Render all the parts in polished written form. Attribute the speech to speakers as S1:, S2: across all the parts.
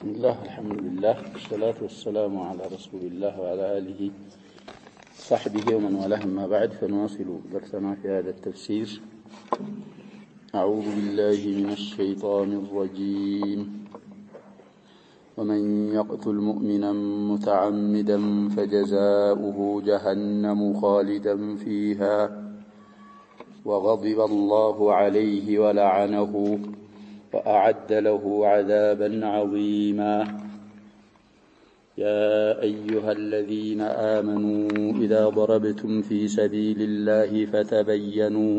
S1: بسم الله الحمد لله والصلاة والسلام على رسول الله وعلى آله صحبه ومن والاه ما بعد فنواصل درسنا في هذا التفسير. أعوذ بالله من الشيطان الرجيم. ومن يقتل مؤمنا متعمدا فجزاؤه جهنم خالدا فيها وغضب الله عليه ولعنه وأعد له عذابا عظيما. يا أيها الذين آمنوا إذا ضربتم في سبيل الله فتبينوا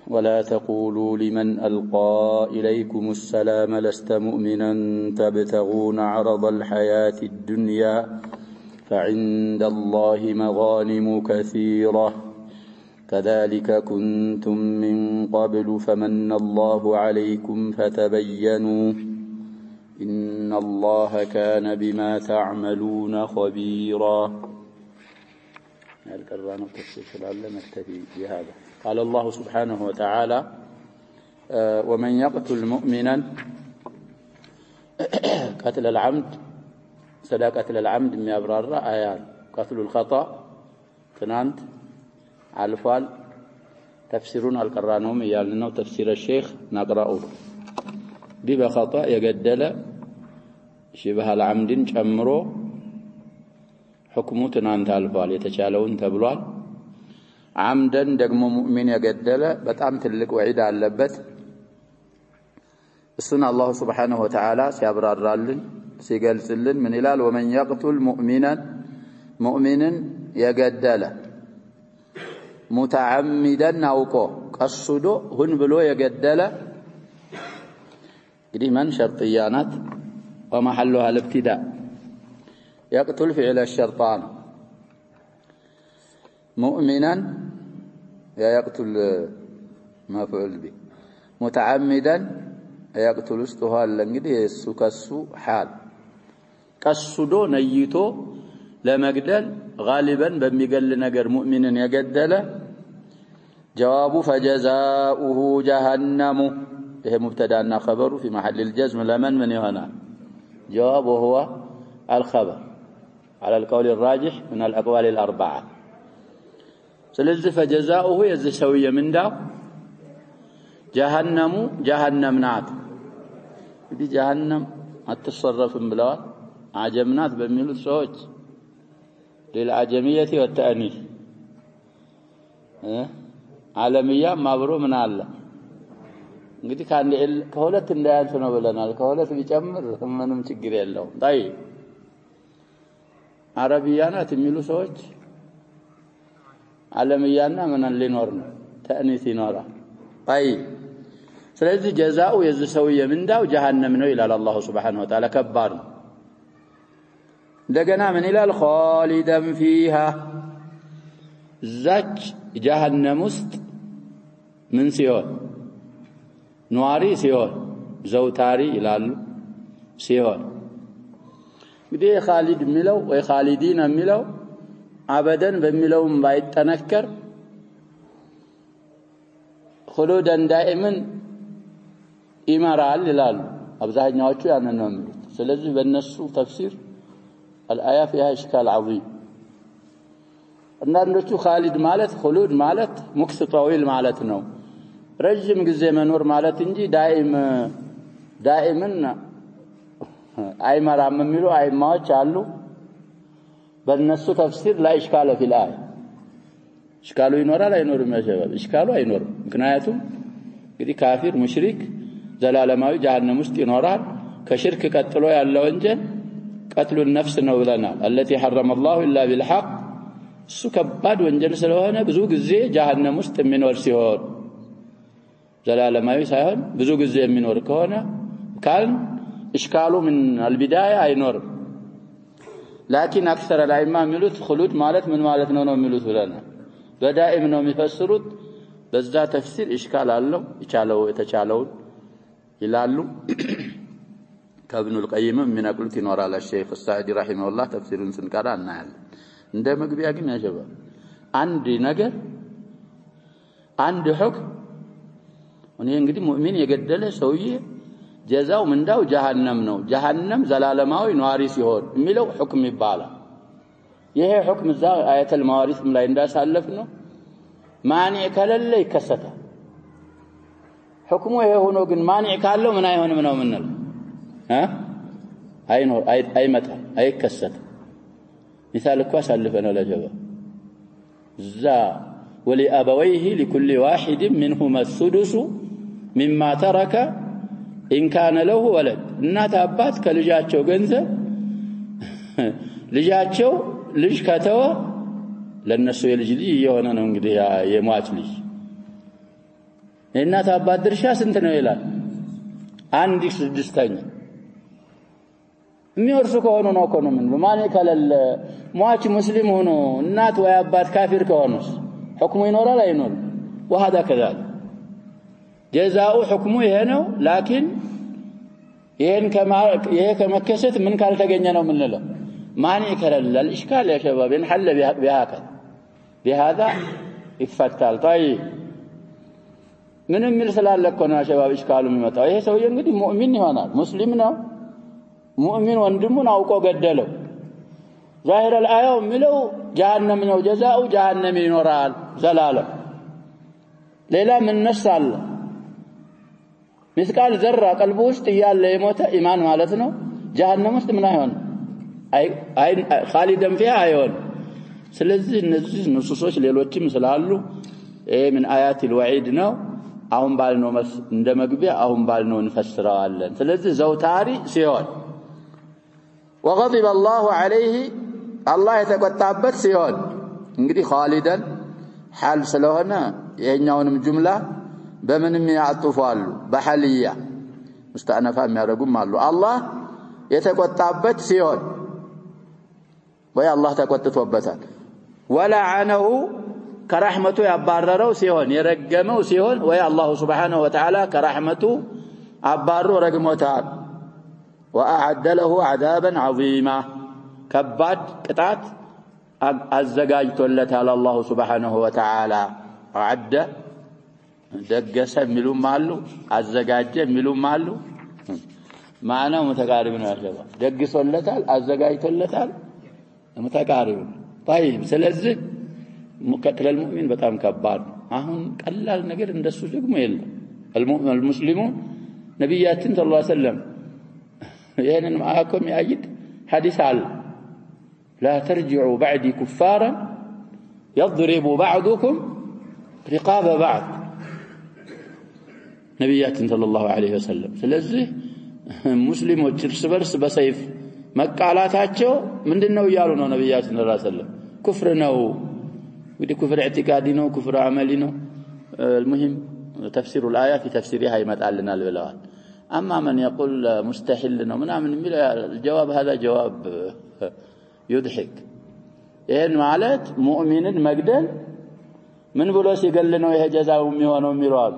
S1: ولا تقولوا لمن ألقى إليكم السلام لست مؤمنا تبتغون عرض الحياة الدنيا فعند الله مغانم كثيرة كذلك كنتم من قبل فمن الله عليكم فتبينوا إن الله كان بما تعملون خبيرا. نكتفي بهذا. قال الله سبحانه وتعالى ومن يقتل مؤمنا قتل العمد سدا قتل العمد የሚያብራራ አያል قتل الخطأ ትናንት አልፏል። ተፍሲሩን አልቀራነውም እያልን ነው። ተፍሲር الشيخ نقرأه بخطأ የገደለ شبه العمدን ጨምሮ حكሙ ትናንት አልፏል የተቻለውን ተብሏል። عمدን ደግሞ ሙእሚን የገደለ በጣም ትልቅ ወዒድ አለበት። እሱን አላህ Subhanahu Wa Ta'ala ሲያብራራልን ሲገልጽልን ምን ይላል? ومن يقتل مؤمنا የገደለ متعمدا ناوكو قصدو هن بلو يقدل إذا من شرطيانات ومحلها الابتداء. يقتل فعل الشرطان مؤمنا يقتل مفعول به متعمدا يقتل استهال لنجده السكسو حال قصدو نيتو لمقدل غالبا بمقل نقر مؤمنا يقدل جواب فجزاؤه جهنم هي مبتدأ خبر في محل الجزم لمن من هنا جواب هو الخبر على القول الراجح من الأقوال الأربعة. سلز فجزاؤه يزسوي من دا جهنم نات دي جهنم التصرف بلوات عجمنات بميلو السوج للعجمية والتأنيث عالمية ማብሮ ምን አለ እንግዲህ ከሁለት እንዳያልፍ ነው ብለናል። ከሁለት ቢጨምር ምንም ችግር የለውም። ጣይ አረቢያናት የሚሉ ሰዎች ዓለምያና ምን ሊኖር ነው ተእኒስ ይኖራል። ጣይ ስለዚህ ጀዛኡ የዚህ ሰውዬ ምንዳው ጀሃነም ነው ይላል አላህ Subhanahu Wa Ta'ala። ከባድ ነው። እንደገና ምን ይላል? خالداً فيها ዛች ጀሃነም ውስጥ ምን ሲሆን ኗሪ ሲሆን ዘውታሪ ይላሉ ሲሆን እንግዲህ ኻሊድ የሚለው ወይ ኻሊዲን የሚለው አበደን በሚለውም ባይጠነከር خلوداً دائما ይመራል ይላሉ አብዛኛዎቹ ያንን ነው የሚሉት። ስለዚህ በእነሱ ተፍሲር الآية فيها إشكال عظيم. الناس خالد مالت خلود مالت مكث طويل مالت نو رجم جزء منور مالت إنجي دائما أي مرة مميلو أي ما شالو بالنص تفسير لا إشكال في الآية. إشكاله ينورا لا ينور ما شباب إشكاله ينور مكنايته كذي كافر مشرك زلال ما جهنم مستنورا كشرك قتلوا يالله وانجن قتل النفس نولنا التي حرم الله إلا بالحق سكباد وانجل سلوهنا بزوج الزي جهنم مستمنور سيهون زلال ما يساهون بزوج الزي منور كهنا كان إشكاله من البداية أي نور. لكن أكثر الأئمة ملوت خلود مالت من مالت نونو ملوت لنا بدائم نوم يفسرود بزدا تفسير إشكال الله يتشالو يلالو كابن القيم من أقولت نور على الشيخ السعدي رحمه الله تفسير سنكرا نعل عندما مقبيا قلنا يا شباب عندي نجر عندي حكم እኔ እንግዲህ ሙእሚን የገደለ ሰውዬ ጀዛው ምንዳው ጀሃነም ነው ጀሃነም ዘላለማዊ ኗሪ ሲሆን የሚለው ሁክም ይባላል ይሄ ሁክም እዛ አያተል መዋሪስም ላይ እንዳሳለፍ ነው ማኒዕ ከሌለ ይከሰታል ሁክሙ ይሄ ሆኖ ግን ማኒዕ ካለው ምን አይሆንም ነው ምንል አይኖር አይመጣ አይከሰት مثال እኮ አሳልፈና ለጀባ ዛ ولأبويه لكل واحد منهما السدس مما ترك إن كان له ولد እናት አባት ከልጃቸው ገንዘብ ልጃቸው ልጅ ከተወ ለነሱ የልጅ ልጅ የሆነ ነው እንግዲህ የሟች ልጅ እናት አባት ድርሻ ስንት ነው ይላል 1/6 የሚወርሱ ከሆነ ነው እኮ ነው ምን ማን ከለለ ሟች ሙስሊም ሆኖ እናት ወይ አባት ካፊር ከሆነስ حكم ينورا لا ينور وهذا كذلك جزاء حكمه هنا لكن ይሄን ከመከሰት ምን ካልተገኘ ነው ምንለው ማን ይከለል الاشكال يا شباب ينحل بهذا ይፈታል طيب ምንም ሚል ስላለ እኮ ነው شباب اشكالው የሚመጣው ይሄ ሰውዬ እንግዲህ ሙእሚን ይሆናል ሙስሊም ነው ሙእሚን ወንድሙን አውቆ ገደለው ظاهر الايه የሚለው جهنم ነው جزاء جهنم ይኖራል ዘላለም ሌላ ምን ነሳለ ምስቃል ዘራ ቀልቡ ውስጥ ያለ የሞተ ኢማን ማለት ነው جهنم ውስጥ ምን አይሆን አይ خالدን فيها አይሆን ስለዚህ እነዚህ ንሱሶች ሌሎችም ስላሉ ምን አያት الوعيد ነው አሁን ባልነው እንደመግቢያ አሁን ባልነው እንፈስራለን ስለዚህ ዘውታሪ ሲሆን وغضب الله عليه الله የተቆጣበት ሲሆን እንግዲህ خالدን حال ስለሆነ የኛውንም ጁምላ በምንም ያጥፋሉ በሐልያ مستأنفا የሚያደርጉም አሉ አላህ የተቆጣበት ሲሆን ወይ አላህ ተቆጥቶበታል ወለዐነሁ ከረህመቱ ያባረረው ሲሆን የረገመው ሲሆን ወይ አላህ Subhanahu Wa Ta'ala ከረህመቱ አባሮ ረግሞታል وأعد له عذابا عظيما كباد قطعت አዘጋጅቶለታል على الله سبحانه وتعالى أعد دقس የሚሉም አሉ አዘጋጀ የሚሉም አሉ ማናው መተቃሪብ ነው ያለው ደግሶለታል አዘጋጅቶለታል መተቃሪብ طيب ስለዚህ ሙከተል المؤمن በጣም ከባድ አሁን ቀላል ነገር እንደሱ ደግሞ የለም المؤمن المسلمون ነብያችን ሰለላሁ ዐለይሂ ወሰለም ይሄንን ማአኩም ያይድ ሐዲስ አለ لا ترجعوا بعدي كفارا يضرب بعضكم رقاب بعض ነብያችን ሰለላሁ ዐለይሂ ወሰለም ስለዚህ ሙስሊሞች እርስ በርስ በሰይፍ መቃላታቸው ምንድነው ይያሉ ነው ነብያችን ሰለላሁ ዐለይሂ ወሰለም ኩፍር ነው ودي كفر اعتقادي ነው كفر عملي ነው المهم تفسير الايه في تفسيرها يمጣልናል ብለዋል اما من يقول مستحيل ነው ምናምን የሚለው الجواب هذا جواب يضحك ይሄን ማለት ሙእሚንን መግደል ምን ብሎ ሲገል ነው ይሄ ጀዛው የሚሆነው የሚሏል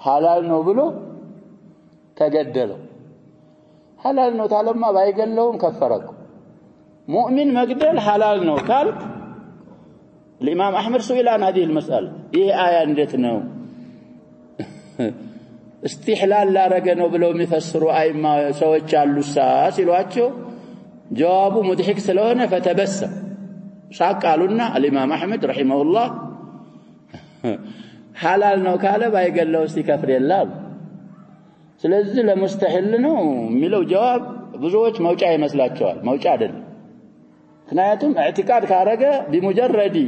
S1: ሐላል ነው ብሎ ተገደለው ሐላል ነው ታለማ ባይገለውም ከፈረኩ ሙእሚን መግደል ሐላል ነው ካል الامام احمد سئل عن هذه المساله ይሄ አያ እንዴት ነው استحلال ላረገ ነው ብለው የሚፈስሩ አይማ ሰዎች አሉሳ ሲሏቸው ጀዋቡ ሙድሂክ ስለሆነ فتبسم ሳቃሉና الامام احمد رحمه الله ሐላል ነው ካለ ባይገለው ሲከፍር ይላል ስለዚህ ለሙስተሂል ነው የሚለው ጀዋብ ብዙዎች መውጫ ይመስላቸዋል መውጫ አይደለም ምክንያቱም اعتقاد ካረገ بمجرد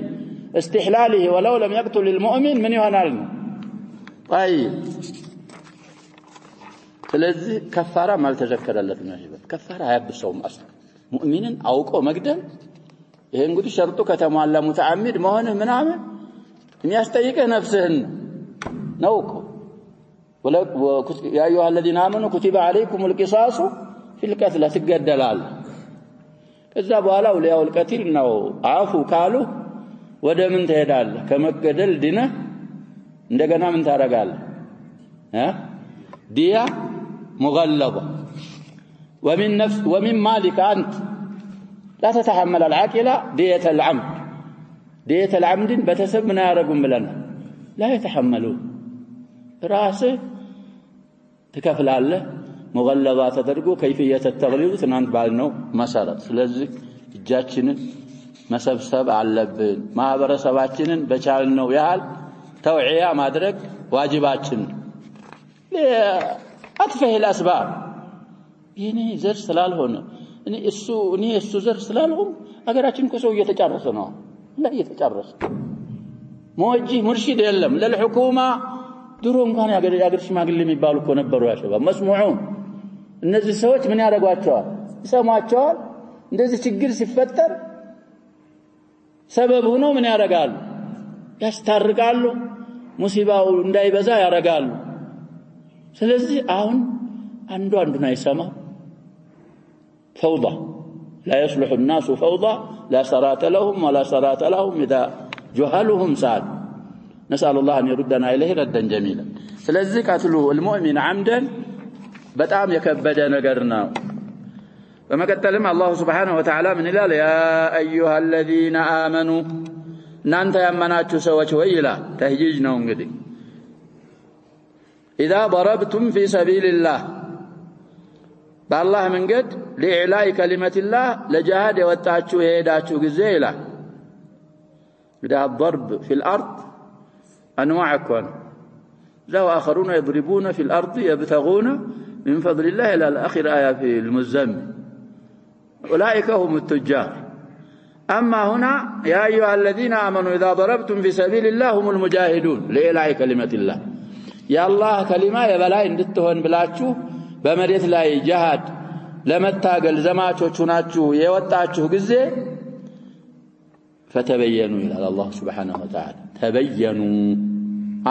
S1: استحلاله ولو لم يقتل المؤمن من يሆናል طيب ስለዚህ ከፋራ ማልተዘከረለት ነው ይበል ከፋራ አያብሰውም አስ ሙእሚንን አውቆ መግደል ይሄ እንግዲህ ሸርጡ ከተሟላ ሙተዓሚድ መሆን ምናምን የሚያስጠይቀህ ነፍስህን ነው እኮ يا ايها الذين امنوا كتب عليكم القصاص في القتل تገደላል ከዛ በኋላ ወሊያው القتيل ነው አፉ ካሉ ወደ ምን ትሄዳለህ ከመገደል ዲነ እንደገና ምን ታረጋለህ ዲያ مغلظه ومن مالك انت لا تتحمل العاقله دية العمد دية العمد بتسب من يارقون بلنا لا يتحملون راسه ምን ያረጉም ብለና لا يتحملون ዲያ مغلظه ومن مالك انت لا تتحمل العاقله دية العمد بتسب من يارقون بلنا لا يتحملون راسه ምን ያረጉም ብለና لا يتحملون راسه ምን ያረጉም ብለና ትከፍላለህ ሙገለባ ተደርጎ ከይፍየተ ተግሊዝ ትናንት ባልነው መሰረት ስለዚህ እጃችንን መሰብሰብ አለብን ማህበረሰባችንን በቻልነው ያህል ተውዒያ ማድረግ ዋጅባችን አጥፈህ الاسباب ይሄኔ ዘር ስላልሆነ እኔ እሱ ዘር ስላልሆነ አገራችን እኮ ሰው እየተጫረሰ ነው እየተጫረሰ ሞጂ ሙርሺድ የለም ለልሁኩማ ድሮ እንኳን ያገር ሽማግሌ የሚባሉ እኮ ነበሩ ያሸባ መስሙዑን እነዚህ ሰዎች ምን ያደርጓቸዋል ይሰማቸዋል እንደዚህ ችግር ሲፈጠር ሰበብ ሆኖ ምን ያደርጋሉ ያስታርቃሉ ሙሲባው እንዳይበዛ ያደርጋሉ ስለዚህ አሁን አንዱን አይሰማ فوضى لا يصلح الناس فوضى لا صراط لهم ولا صراط لهم اذا جهلهم ساد نسال الله ان يردنا اليه ردا جميلا ስለዚህ قتل المؤمن عمدا በጣም የከበደ ነገር ነው በመቀጠልም አላህ Subhanahu Wa Ta'ala ምን ይላል ያ ايها الذين امنوا እናንተ ያመናችሁ ሰዎች ወይ ይላል ተህጂጅ ነው እንግዲህ اذا ضربتم في سبيل الله بالله መንገድ لإعلاء كلمة الله لجهاد يوጣችሁ የሄዳችሁ ጊዜ ይላል إذا الضرب في الأرض أنواع كون لو آخرون يضربون في الأرض يبتغون من فضل الله إلى الآخر آية في المزمل أولئك هم التجار أما هنا يا أيها الذين آمنوا إذا ضربتم في سبيل الله هم المجاهدون لإعلاء كلمة الله يا الله كلمة يبلا እንድትሆን ብላችሁ በመሬት ላይ ጂሃድ ለመታገል ዘማቾች ሆናችሁ የወጣችሁ ጊዜ فتبينوا إلى الله سبحانه وتعالى تبينوا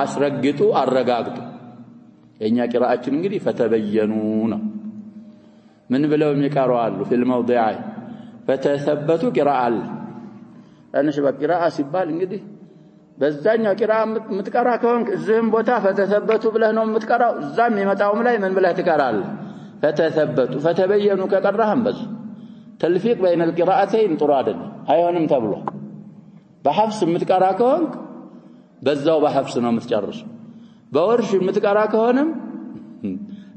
S1: አስረግጡ አረጋግጡ የኛ ቂራአችን እንግዲህ فتبينوا ነው ምን ብለው የሚቀሩ አሉ في الموضع فتثبتوا قراءه አንሽ በቂራአ ሲባል እንግዲህ በዛኛው ቂራአ ምትቀራ ከሆንክ እዚህም ቦታ فتثبتوا ብለህ ነው የምትቀራው እዛም የመጣውም ላይ ምን ብለህ ትቀራለህ فتثبتوا فتبينوا ከቀራህም በሱ ተልፊቅ بين القراءتين ጥሩ አይደለም አይሆንም ተብሎ በሐፍስ የምትቀራ ከሆንክ በዛው በሐፍስ ነው የምትጨርሰው በወርሽ የምትቀራ ከሆነም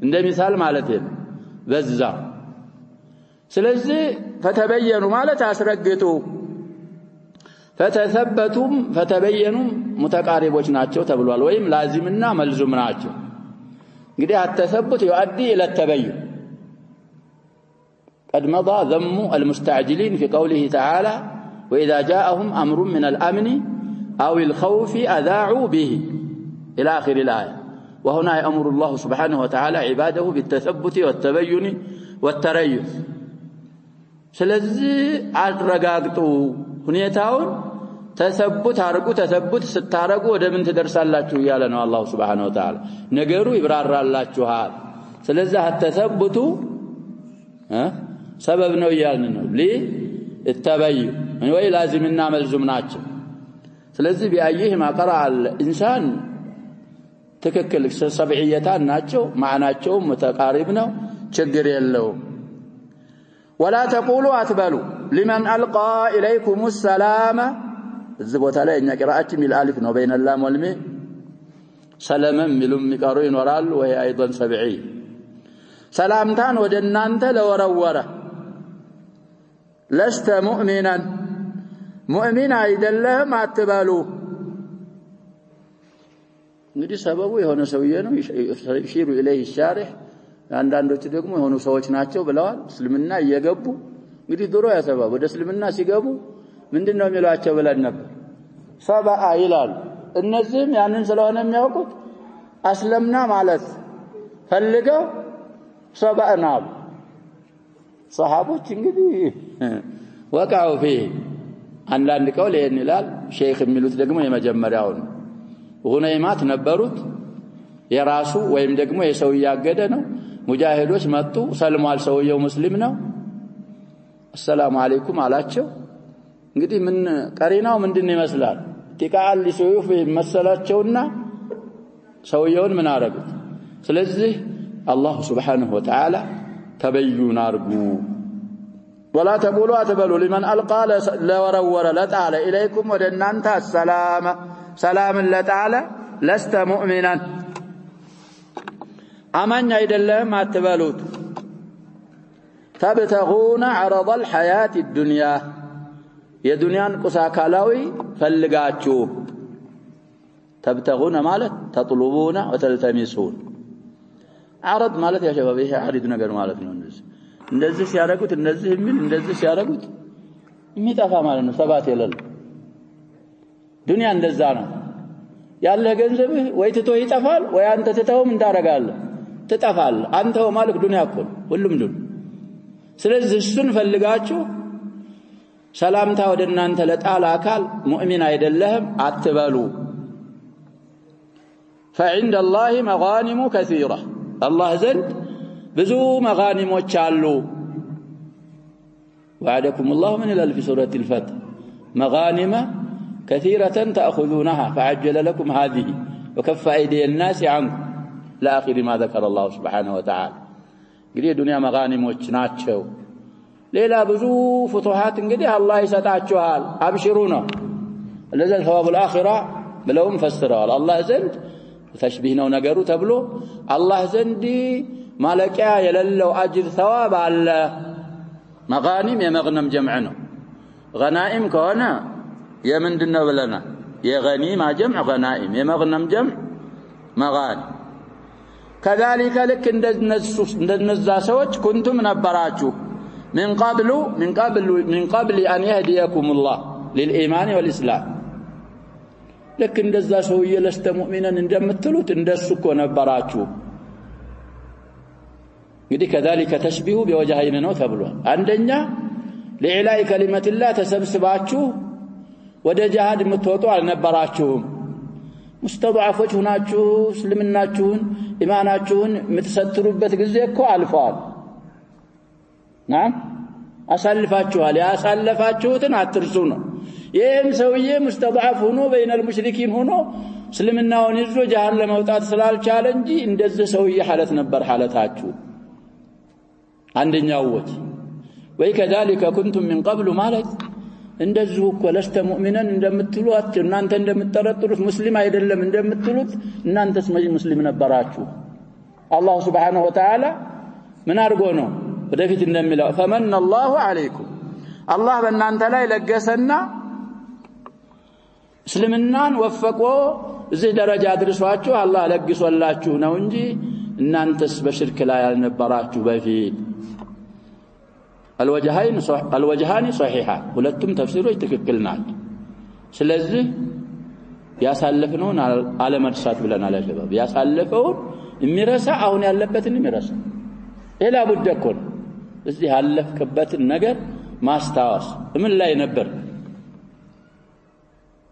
S1: እንደሚሳል ማለት ነው በዛ ስለዚህ فتبينوا ማለት አስረግጡ فتبينوا متقاربዎች ናቸው ተብሏል ወይም ላዚምና መልዙም ናቸው እንግዲህ التثبت يؤدي الى التبين قد مضى ذم المستعجلين في قوله تعالى واذا جاءهم امر من الامن او الخوف اذاعوا به الى اخر الايه وهنا يأمر الله سبحانه وتعالى عباده بالتثبت والتبين والتريث ስለዚህ አረጋግጡ ሁኔታውን ተሰቡት አርጉ ተሰቡት ስታረጉ ወደ ምን ትደርሳላችሁ ይያለ ነው አላህ Subhanahu Wa Ta'ala ነገሩ ይብራራላችኋል ስለዚህ አተሰቡቱ ሰበብ ነው ይያልን ነው ለተበዩ ወይ ላዚምና መልዙም ናቸው ስለዚህ ቢአይህ ማቀራ الانسان ትክክል ሰብዕየታን ናቸው ማዕናቸው መተቃሪብ ነው ችግር የለውም ولا تقولوا اتبلوا لمن القى اليكم السلام እዚህ ቦታ ላይ እኛ ቂራአችን ሚል አሊፍ ነው بين اللام والميم ሰላም ሚሉም ይቀሩ ይኖራል ወይ ايضا ሰብዒ ሰላምታን ወደ እናንተ ለወረወረ لست مؤمنا مؤمن አይደለም አትበሉ እንግዲህ ሰበቡ የሆነ ሰውዬ ነው ይሽሩ ኢለይሂ ሻሪህ አንዳንዶች ደግሞ የሆኑ ሰዎች ናቸው ብለዋል እስልምና እየገቡ እንግዲህ ድሮ ያሰባው ወደ እስልምና ሲገቡ ምንድነው የሚሏቸው ብለን ነበር ሰባአ ይላል እነዚህም ያንን ስለሆነ የሚያውቁት አስለምና ማለት ፈልገው ሰባአና ሰሃቦች እንግዲህ ወቃው فيه አንዳንድ ቀው ለይን ይላል ሼክ የሚሉት ደግሞ የመጀመሪያው ነው ሁነይማት ነበሩት የራሱ ወይም ደግሞ የሰው ያገደ ነው ሙጃሂዶች መጡ ሰልሟል ሰውየው ሙስሊም ነው السلام عليكم አላቸው እንግዲህ ምን ቀሪናው ምንድነው ይመስላል ቲቃል ሊሱዩፍ መሰላቸውና ሰውየውን ምን አረጉት ስለዚህ አላህ Subhanahu Wa Ta'ala ተበዩን አርጉ ولا تقولوا اتبلوا لمن القى لورور لتعالى اليكم ودنانت السلام سلام لتعالى لست مؤمنا አማኝ አይደለም አትበሉት تبتغون عرض الحياة الدنيا የዱንያን ቁሳካላዊ ፈልጋችሁ تبتغون ማለት تطلبون وتلتمسون عرض ማለት ያ ሸባብ ይሄ አሪድ ነገር ማለት ነው እንደዚህ ሲያረጉት እንደዚህ የሚል እንደዚህ ሲያረጉት የሚጠፋ ማለት ነው ሰባት የለል ዱንያ እንደዛ ነው ያለ ገንዘብህ ወይ ትቶ ይጠፋል ወይ አንተ ትተውም እንዳረጋለህ ትጠፋል አንተው ማለት ዱንያ እኮ ሁሉም ዱንያ ስለዚህ እሱን ፈልጋችሁ ሰላምታ ወደናንተ ለጣላ አካል ሙእሚን አይደለም አትበሉ فعند الله مغانم كثيرة الله زند ብዙ መጋኒሞች አሉ وعدكم الله من الألف في سورة الفتح مغانم كثيرة تأخذونها فعجل لكم هذه وكف أيدي الناس عنكم لا آخر ما ذكر الله سبحانه وتعالى እንግዲህ ዱንያ መጋኒሞች ናቸው ሌላ ብዙ ፍቱሃት እንግዲህ አላህ ይሰጣችኋል አብሽሩ ነው ለዛ ثواب الآخرة ብለውም ፈስረዋል አላህ ዘንድ ተሽቢህ ነው ነገሩ ተብሎ አላህ ዘንድ ማለቂያ የሌለው አጅር ثواب አለ መጋኒም የመግነም ጀምዕ ነው ገናኢም ከሆነ የምንድነው ብለና የገኒማ ጀምዕ ገናኢም የመግነም ጀምዕ መጋኒም كذلك لك እንደነዛ ሰዎች كنتم ነበራችሁ من قبل أن يهديكم الله للإيمان والإسلام لك እንደዛ ሰውዬ ለስተ ሙእሚናን እንደምትሉት እንደሱ እኮ ነበራችሁ እንግዲህ كذلك تشبيه بوجهين ነው ተብሏል አንደኛ لإعلاء كلمة الله ተሰብስባችሁ ወደ ጂሃድ የምትወጡ አልነበራችሁም مستضعفوች ሆናችሁ እስልምናችሁን ኢማናችሁን የምትሰትሩበት ጊዜ እኮ አልፏል ናም አሳልፋችኋል ያሳለፋችሁትን አትርሱ ነው ይህም ሰውዬ مستضعف ሆኖ بين المشركين ሆኖ እስልምናውን ይዞ ጂሃድ ለመውጣት ስላልቻለ እንጂ እንደዚህ ሰውዬ ሐለት ነበር ሐለታችሁ አንደኛው ወጭ ወይ كذلك كنتم من قبل ማለት እንደዚህ እኮ ለስተ ሙእሚናን እንደምትሉት እናንተ እንደምትጠረጥሩት ሙስሊም አይደለም እንደምትሉት እናንተስ ሙስሊም ነበራችሁ አላህ Subhanahu Wa Ta'ala ምን አድርጎ ነው ወደፊት እንደሚለው فمن الله عليكم አላህ በእናንተ ላይ ለገሰና እስልምናን ወፈቆ እዚህ ደረጃ አድርሷችሁ አላህ ለግሶላችሁ ነው እንጂ እናንተስ በሽርክ ላይ ያልነበራችሁ በፊት الوجهان صحيحة ሁለቱም ተፍሲሮች ትክክል ናቸው ስለዚህ ያሳለፍነውን አለመርሳት ብለናል አሸባብ ያሳለፈውን የሚረሳ አሁን ያለበትን የሚረሳ ሌላ ቡደኮን እዚህ ያለፍከበትን ነገር ማስታወስ ምን ላይ ነበር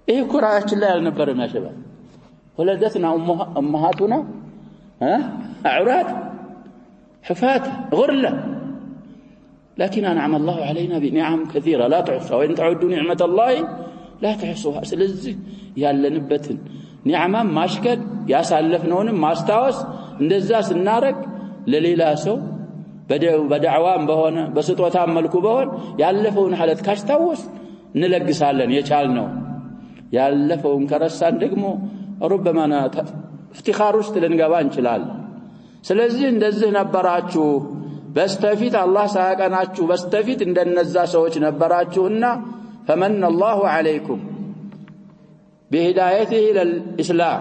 S1: ይሄ ቁርአናችን ላይ አልነበረም አሸባብ ወለደትና امهاتنا عورات حفاة غرلة لكن أنعم الله علينا بنعم كثيرة لا تحصى وإن تعدوا نعمة الله لا تحصوها ስለዚህ ያለንበትን ኒዕማ ማሽከድ ያሳለፍነውንም ማስታወስ እንደዛ ስናረግ ለሌላ ሰው በዳዕዋም በሆነ በስጦታም መልኩ በሆነ ያለፈውን ሐለት ካስታወስ እንለግሳለን የቻልነው ያለፈውን ከረሳን ደግሞ ربما افتخار ውስጥ ልንገባ እንችላለን ስለዚህ እንደዚህ ነበራችሁ በስተፊት አላህ ሳያቀናችሁ በስተፊት እንደነዛ ሰዎች ነበራችሁና فمن الله عليكم بهدايته الى الاسلام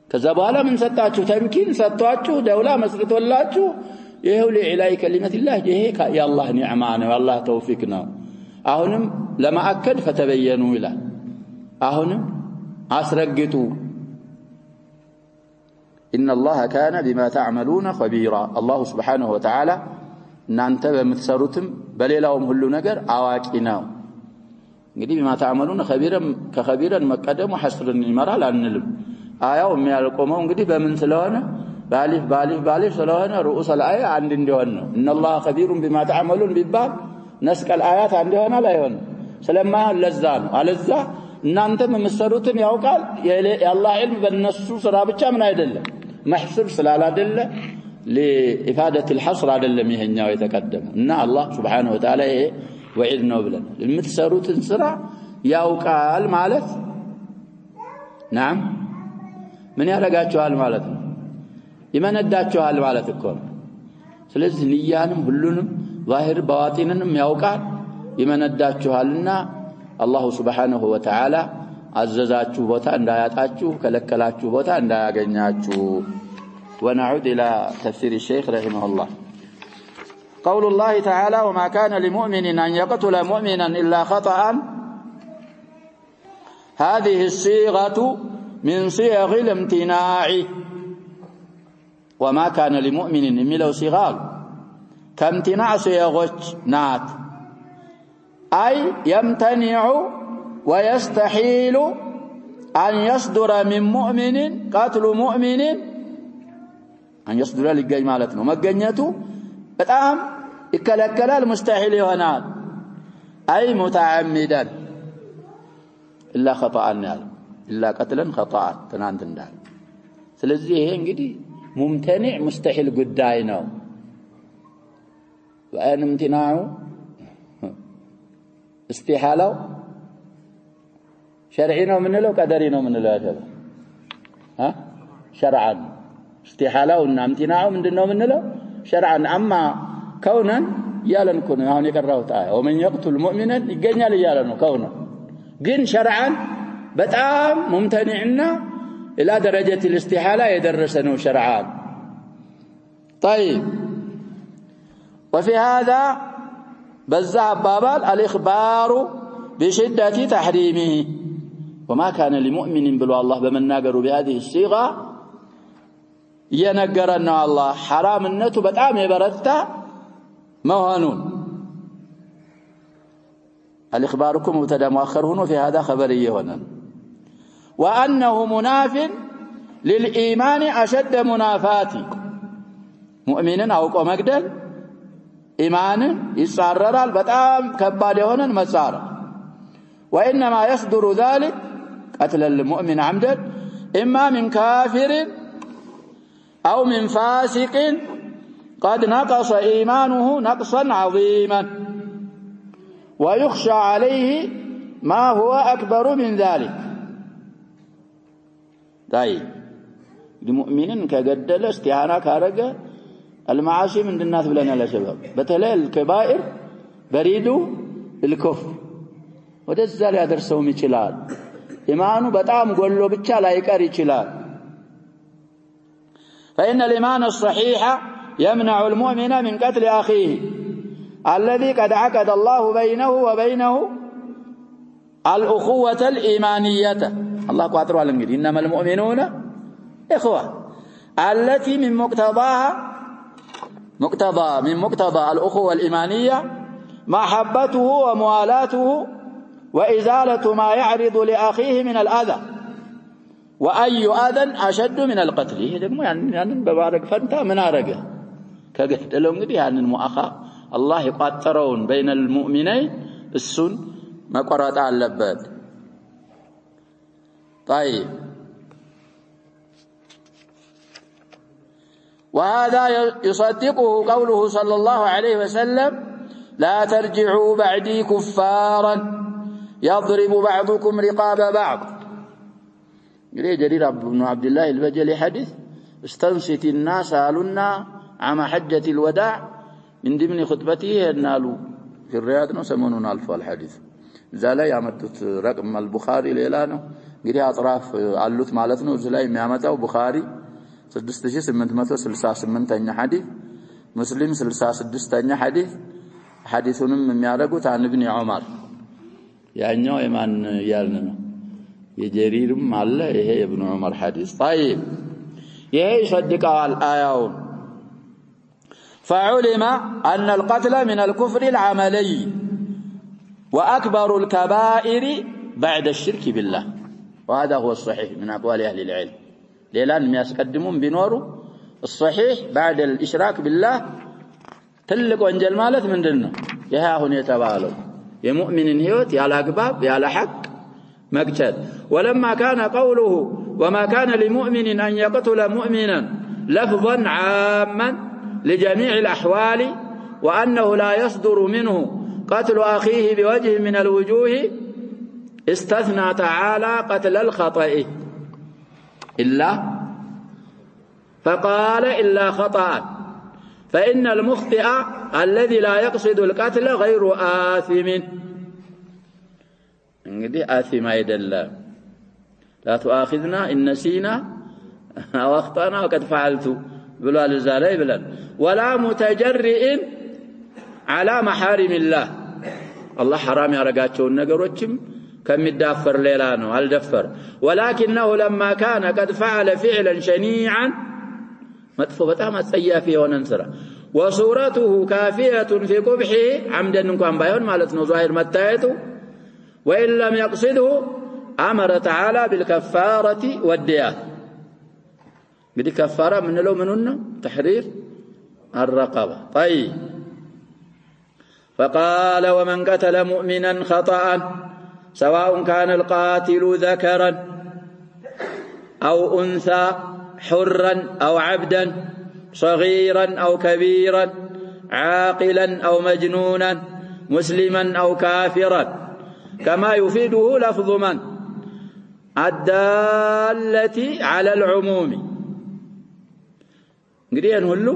S1: ከዛ በኋላ ምን ሰጣችሁ ተምኪን ሰጣችሁ ደውላ መስርቶላችሁ ይሄው ለኢላይ ከሊመትላህ ይሄ የአላህ ኒዕማ ነው የአላህ ተውፊቅ ነው አሁንም ለማአከድ ፈተበየኑ ይላል አሁንም አስረግጡ إن الله كان بما تعملون خبيرا الله سبحانه وتعالى እናንተ በምትሰሩትም በሌላውም ሁሉ ነገር አዋቂ ነው እንግዲህ بما تعملون خبيرا መቀደሙ ሐስርን ይመራል አንልም አያው የሚያልቆመው እንግዲህ በምን ስለሆነ ባሊፍ ስለሆነ رؤوس الآية አንድ እንዲሆን ነው إن الله خبير بما تعملون ቢባል ነስቀ الآيات አንድ ይሆናል አይሆን ስለማይሆን ለዛ ነው አለዛ እናንተም የምትሰሩትን ያውቃል የአላህ ዒልም በእነሱ ስራ ብቻ ምን አይደለም محصور سلال አይደለ لإفادة الحصر አይደለም ይሄኛው የተቀደመው እና አላህ Subhanahu Wa Ta'ala ይሄ ወዒድ ነው ብለን የምትሰሩትን ስራ ያውቃል ማለት ናም ምን ያረጋቸዋል ማለት ነው ይመነዳቸዋል ማለት እኮ ነው ስለዚህ ንያንም ሁሉንም ዛሂር ባዋጢንንም ያውቃል ይመነዳቸዋልና አላሁ ሱብሓነሁ ወተዓላ አዘዛችሁ ቦታ እንዳያጣችሁ ከለከላችሁ ቦታ እንዳያገኛችሁ ونعود إلى تفسير الشيخ رحمه الله قول الله تعالى وما كان لمؤمن أن يقتل مؤمنا إلا خطأ هذه الصيغة من صيغ الامتناع وما كان لمؤمن ملو صيغال كامتناع صيغوች ናት أي يمتنع ويستحيل أن يصدر من مؤمن قتل مؤمن أن يصدر للجاي مالتنا مجنيته بتأم يكلكلال مستحيل يهنال أي متعمدا إلا خطأ النال إلا قتلا خطأ تنانت النال سلزي هي انجدي ممتنع مستحيل قداي نو وأن امتناعه استحاله شرعينه من له قدرينه من له هذا ها شرعا استحاله وامتناعه ምንድነው من له شرعا اما كونا ያለን ኮነ አሁን የቀራውት አያ ومن يقتل مؤمنا ይገኛል ያለ ነው كونا ግን شرعا በጣም ممتنعنا الى درجه الاستحاله يدرس ነው شرعا طيب وفي هذا بذا بابال الاخبار بشده تحريمه وما كان لمؤمن بلو الله بمناغروا بهذه الصيغه ينغرنا الله حرامنته بتام يبرتا مهانون الاخباركم مبتدا مؤخر هنا في هذا خبريه هنا وانه مناف للايمان اشد منافاتي مؤمنا اوقو مغدل ايمان يصاررال بتام كباد يهونن مصار وانما يصدر ذلك قتل المؤمن عمدا اما من كافر أو من فاسق قد نقص إيمانه نقصا عظيما ويخشى عليه ما هو أكبر من ذلك طيب المؤمن كقدل استعانة كارجة المعاصي من الناس بلنا لا شباب بتلاقي الكبائر بريدو الكفر ودزال يدرسهم يشلال إيمانه بتعم قولوا بتشالا يكاري يشلال فإن الإيمان الصحيح يمنع المؤمن من قتل أخيه الذي قد عقد الله بينه وبينه الأخوة الإيمانية الله قادر على المجد إنما المؤمنون إخوة التي من مقتضى الأخوة الإيمانية محبته وموالاته وإزالة ما يعرض لأخيه من الأذى وأي أذى أشد من القتل هي دغمو يعني ببارك فانتا من أرجه كقتلهم قد يعني المؤخى الله يقاترون بين المؤمنين السن ما قرأت على اللبات طيب وهذا يصدقه قوله صلى الله عليه وسلم لا ترجعوا بعدي كفارا يضرب بعضكم رقاب بعض يقول جرير بن عبد الله البجلي حديث استنصت الناس قالوا عام حجة الوداع من ضمن خطبته نالوا في الرياض سمونون ألف الحديث زالا يعمدت رقم البخاري ليلانه قري أطراف علوت مالتنا وزلاي ميامته بخاري 6868 حديث مسلم 66 حديث حديثهم የሚያደርጉት عن ابن عمر ያኛው የማን ያልነው የጀሪርም አለ ይሄ ابن عمر حديث طيب ይሄ ይصدقዋል አያው فعلم أن القتل من الكفر العملي وأكبر الكبائر بعد الشرك بالله وهذا هو الصحيح من أقوال أهل العلم ليلان ما يسقدمون بنوره الصحيح بعد الإشراك بالله تلك وانجل مالت من دلنا يها هنا يتبالوا يا مؤمن هيوت يا الأقباب يا الحق مقتل ولما كان قوله وما كان لمؤمن أن يقتل مؤمنا لفظا عاما لجميع الأحوال وأنه لا يصدر منه قتل أخيه بوجه من الوجوه استثنى تعالى قتل الخطأ إلا فقال إلا خطأ فإن المخطئ الذي لا يقصد القتل غير آثم እንግዲህ آثم አይደለም لا تؤاخذنا إن نسينا أو أخطأنا وقد فعلت ብሏል እዛ ላይ ብለን ولا متجرئ على محارم الله الله حرام ያረጋቸውን ነገሮችም ከሚዳፈር ሌላ ነው አልደፈር ولكنه لما كان قد فعل فعلا شنيعا መጥፎ በጣም አጸያፊ የሆነን ስራ وصورته كافية في قبحه عمدا እንኳን ባይሆን ማለት ነው ዛሂር መታየቱ وإن لم يقصده أمر تعالى بالكفارة والدية بدي كفارة من لو مننا تحرير الرقبة طيب فقال ومن قتل مؤمنا خطأ سواء كان القاتل ذكرا أو أنثى حرا أو عبدا صغيرا أو كبيرا عاقلا أو مجنونا مسلما أو كافرا كما يفيده لفظ من الدالة على العموم قريان هلو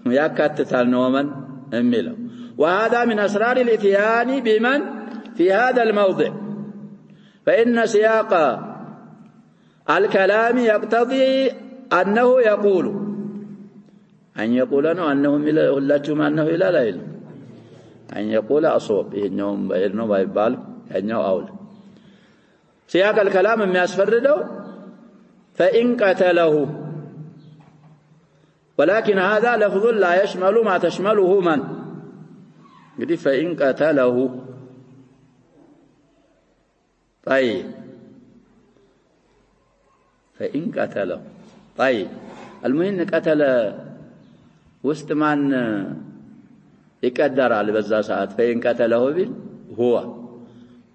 S1: يكتتال نومن اميلو وهذا من أسرار الاتيان بمن في هذا الموضع فإن سياق الكلام يقتضي أنه يقول أن يقول أنه إلى لا إله أن يقول أصوب إنه بايبال إنه أول سياق الكلام من يسفرده فإن قتله ولكن هذا لفظ لا يشمل ما تشمله من قدي فإن قتله طيب فإن قتله طيب المهم قتل وستمان يقدر على بذا ساعات فإن قتله بيل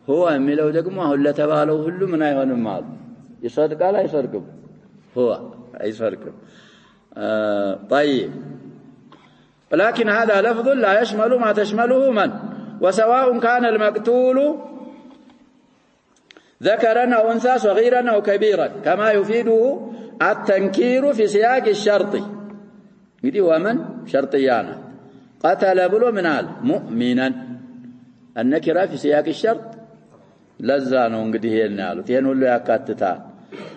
S1: هو የሚለው ደግሞ አሁን ለተባለው ሁሉ ምን አይሆንም ማለት ይሰድቃል አይሰርቅም هو አይሰርቅም طيب ولكن هذا لفظ لا يشمل ما تشمله من وسواء كان المقتول ذكرا أو أنثى صغيرا أو كبيرا كما يفيده التنكير في سياق الشرط يدي ومن شرطيانا قتل بلو منال مؤمنا النكرة في سياق الشرط لزانه انقده ينالو تينو له يكاتتا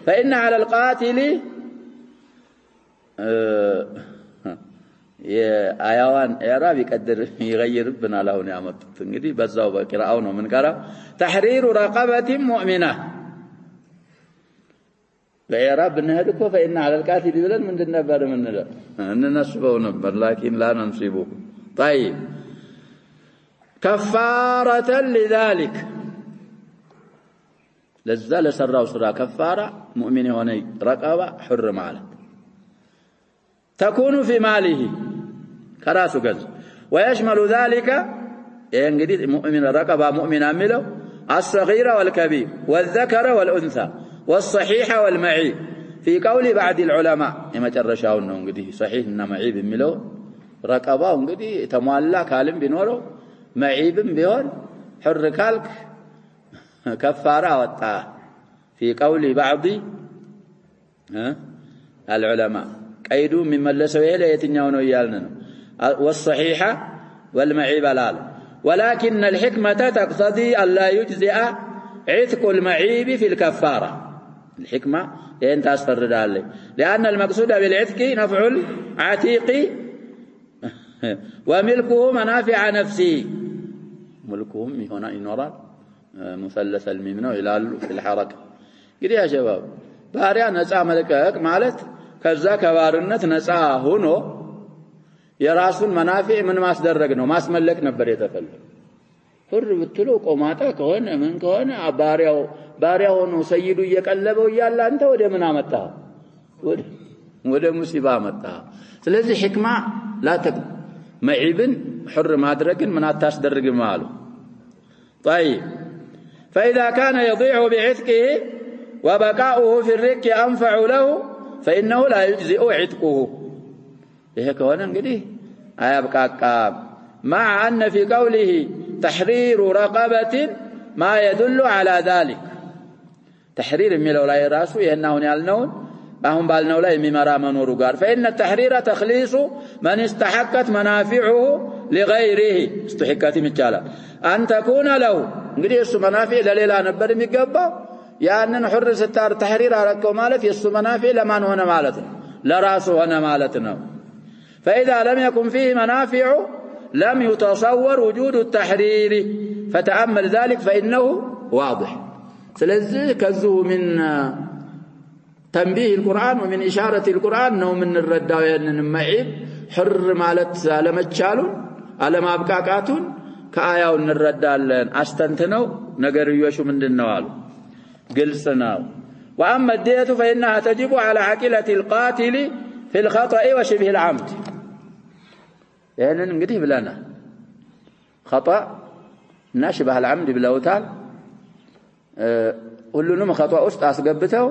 S1: فإن على القاتل آيوان إعراب يقدر يغير بنا له نعمت انقده بزاو بقراءونه من قراء تحرير رقبة مؤمنة بإعراب نهدكو فإن على القاتل بلن من النبر من لا ننصبه نبر لكن لا ننصبه طيب كفارة لذلك لزال سراو سرا كفارة مؤمن هوني رقبة حر مالك تكون في ماله كراس قز ويشمل ذلك ينقدي مؤمن رقبة مؤمن عمله الصغير والكبير والذكر والأنثى والصحيح والمعيب في قول بعض العلماء إما ترشاو إنه انقدي صحيح إن معيب ملو رقبة انقدي تموالله كالم بنورو معيب بيون حر كالك كفارة والطاعة في قول بعض العلماء قيدوا ممن لسوا إلى يتنيون ويالنا والصحيحة والمعيب الآل ولكن الحكمة تقتضي أن لا يجزئ عتق المعيب في الكفارة الحكمة لأن تأسفر ذلك لأن المقصود بالعتق نفع العتيق وملكه منافع نفسه ملكهم هنا إنورا مثلث الميم إلى في الحركة كده يا شباب باريا نسعى ملكك مالت كذا كبارنت نسعى هنا يراسون منافع من ما سدرجنا ما سملك نبر يتفل حر بتلو قماتا كهون من كهون باريا هنا سيدو يقلبوا يلا أنت وده من عمتها وده مصيبة عمتها سلذي حكمة لا تقدر معيبن حر ما درجن من أتاس درج ماله طيب فإذا كان يضيع بعتقه وبقاؤه في الرك أنفع له فإنه لا يجزئ عتقه هيك هنا نقدي أيبقى مع أن في قوله تحرير رقبة ما يدل على ذلك تحرير ميلو لا يراسو يهنون يالنون አሁን ባልነው ላይ የሚመራ መኖሩ ጋር فإن التحرير تخليص من استحقت منافعه لغيره استحقت ይቻላል أن تكون له እንግዲህ እሱ መናፊዕ ለሌላ ነበር የሚገባው ያንን حر ስታር ተህሪር አረከው ማለት የሱ መናፊዕ ለማን ሆነ ማለት ነው ለራሱ ሆነ ማለት ነው فإذا لم يكن فيه منافع لم يتصور وجود التحرير فتأمل ذلك فإنه واضح ስለዚህ ከዚሁ من تنبيه القرآن ومن إشارة القرآن نو من الرداوين المعيب حر مالت على مجالون على ما بقاقاتون كآياو الردالين أستنتنو نقريوشو من النوال قلسناو وأما الدية فإنها تجب على عقلة القاتل في الخطأ وشبه العمد يعني نقديه بلنا خطأ نشبه العمد بلوتال ሁሉንም خطأ ውስጥ አስገብተው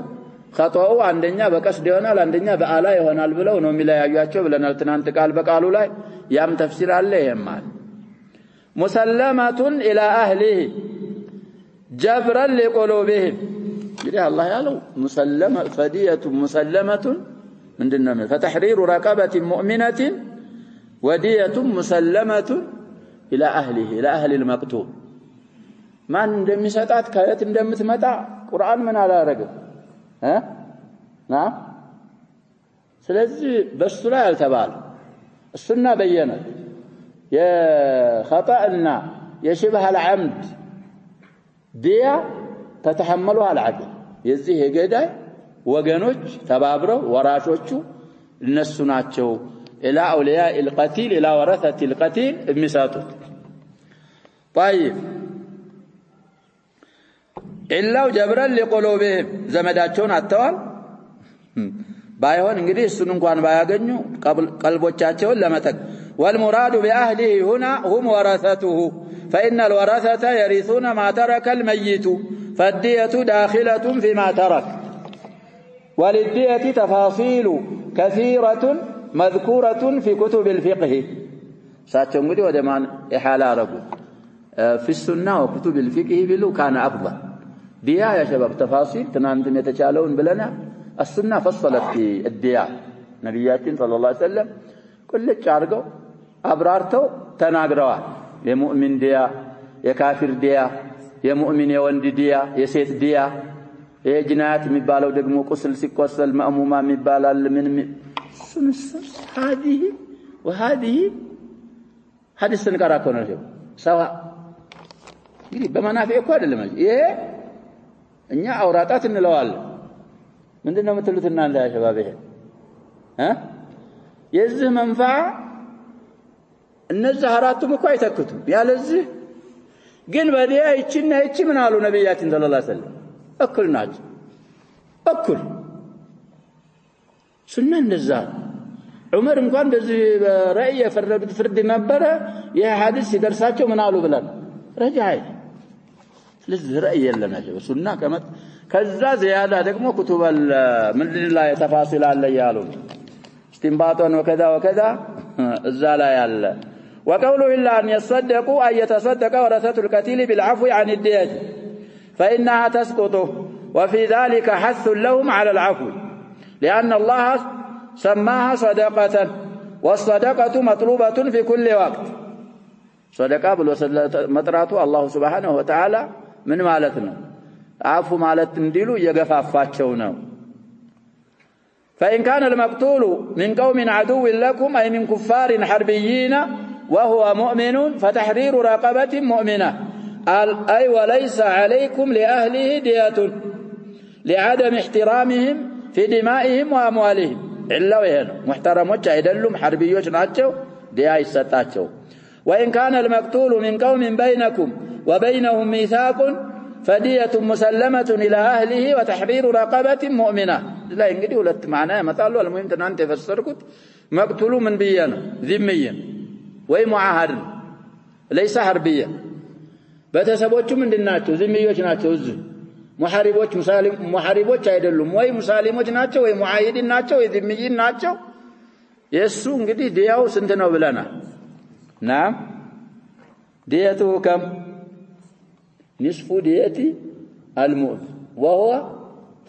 S1: خطأው አንደኛ በቀስድ ይሆናል አንደኛ በአላ ይሆናል ብለው ነው የሚለያዩአቸው ብለናል ትናንት ቃል በቃሉ ላይ ያም ተፍሲር አለ ይማል ሙሰለማቱን ኢላ አህሊሂ ጀብራን ለቁሉብህም እንግዲህ አላህ ያለው ሙሰለማ ፈዲየቱ ሙሰለማቱን ምንድነው فتحرير رقبة مؤمنة ودية مسلمة إلى أهله إلى أهل المقتول ማን እንደሚሰጣት ከየት እንደምትመጣ ቁርአን ምን አላረገም ስለዚህ በሱ ላይ አልተባለ እሱና በየነ የخطأና የሽብህ العمد ዲያ ተተሐመሉها العدل የዚህ የገዳይ ወገኖች ተባብረው ወራሾቹ እነሱ ናቸው الى اولياء القتيل الى ورثة القتيل የሚሰጡት طيب ኢላው ጀብራን ለቁሉብህም ዘመዳቸውን አተዋል ባይሆን እንግዲህ እሱን እንኳን ባያገኙ ቀልቦቻቸውን ለመጠቅ والمراد باهله هنا هم ورثته فان الورثه يرثون ما ترك الميت فالدية داخلة فيما ترك وللدية تفاصيل كثيرة مذكورة في كتب الفقه ساتو እንግዲህ ወደ ማን ኢሓላ አረጉ في السنة وكتب الفقه بلو كان افضل ديا يا شباب تفاصيل تنانتم يتشالون بلنا السنة فصلت في الديا نبياتين صلى الله عليه وسلم كل ارغو ابرارتو تناغروا يمؤمن ديا يكافر ديا يمؤمن يوند ديا يسيت ديا يجنات የሚባለው ደግሞ ቁስል ሲቆሰል ማእሙማ የሚባላል ምን هذه وهذه حديث نقراكو ነው سواء እንግዲህ በመናፊዕ እኮ አይደለም ይሄ እኛ አውራጣት እንለዋለን ምንድነው የምትሉት እናንተ ያ ሸባብ ይሄ የዚህ መንፈዓ እነዚህ አራቱም እኮ አይተክቱም ያለዚህ ግን በዲያ ይችና ይች ምን አሉ ነብያችን ሰለላሁ ዐለይሂ ወሰለም እኩል ናቸው እኩል ሱና እንደዛ ዑመር እንኳን በዚህ በራእይ የፈረዱት ፍርድ ነበረ ይሄ ሐዲስ ሲደርሳቸው ምን አሉ ብለን ረጃይ ስለዚህ ራእይ የለናቸው ሱና ከመት ከዛ زياده ደግሞ ኩቱበል ምንድን ላይ ተፋሲል አለ ያሉ استنباطን وكذا وكذا እዛ ላይ አለ وقوله الا ان يصدقوا ان يتصدق ورثة القتيل بالعفو عن الدية فانها تسقط وفي ذلك حث لهم على العفو لان الله سماها صدقة والصدقة مطلوبة في كل وقت صدقة مطراتو الله سبحانه وتعالى من مالتنا عفو مالت انديلو يغفافاچو ነው فإن كان المقتول من قوم عدو لكم أي من كفار حربيين وهو مؤمن فتحرير رقبة مؤمنة أي وليس عليكم لأهله دية لعدم احترامهم في دمائهم وأموالهم إلا وين محترموች አይደሉም حربيዎች ናቸው ዲያ ይሰጣቸው وإن كان المقتول من قوم بينكم وبينهم ميثاق فدية مسلمة إلى أهله وتحرير رقبة مؤمنة لا እንግዲህ ሁለት ማዕና ያመጣሉ المهم እናንተ የፈሰርኩት مقتول من بينا ذميا ወይ ሙዓሃድ ليس حربيا በተሰቦቹ ምንድናቸው ذميዎች ናቸው እዚህ ሙሐሪቦች ሙስሊም ሙሐሪቦች አይደሉም ወይ ሙስሊሞች ናቸው ወይ ሙዓሂዲን ናቸው ወይ ذميين ናቸው የሱ እንግዲህ ዲያው ስንት ነው ብለናል نعم ديته كم نصف دية المؤمن وهو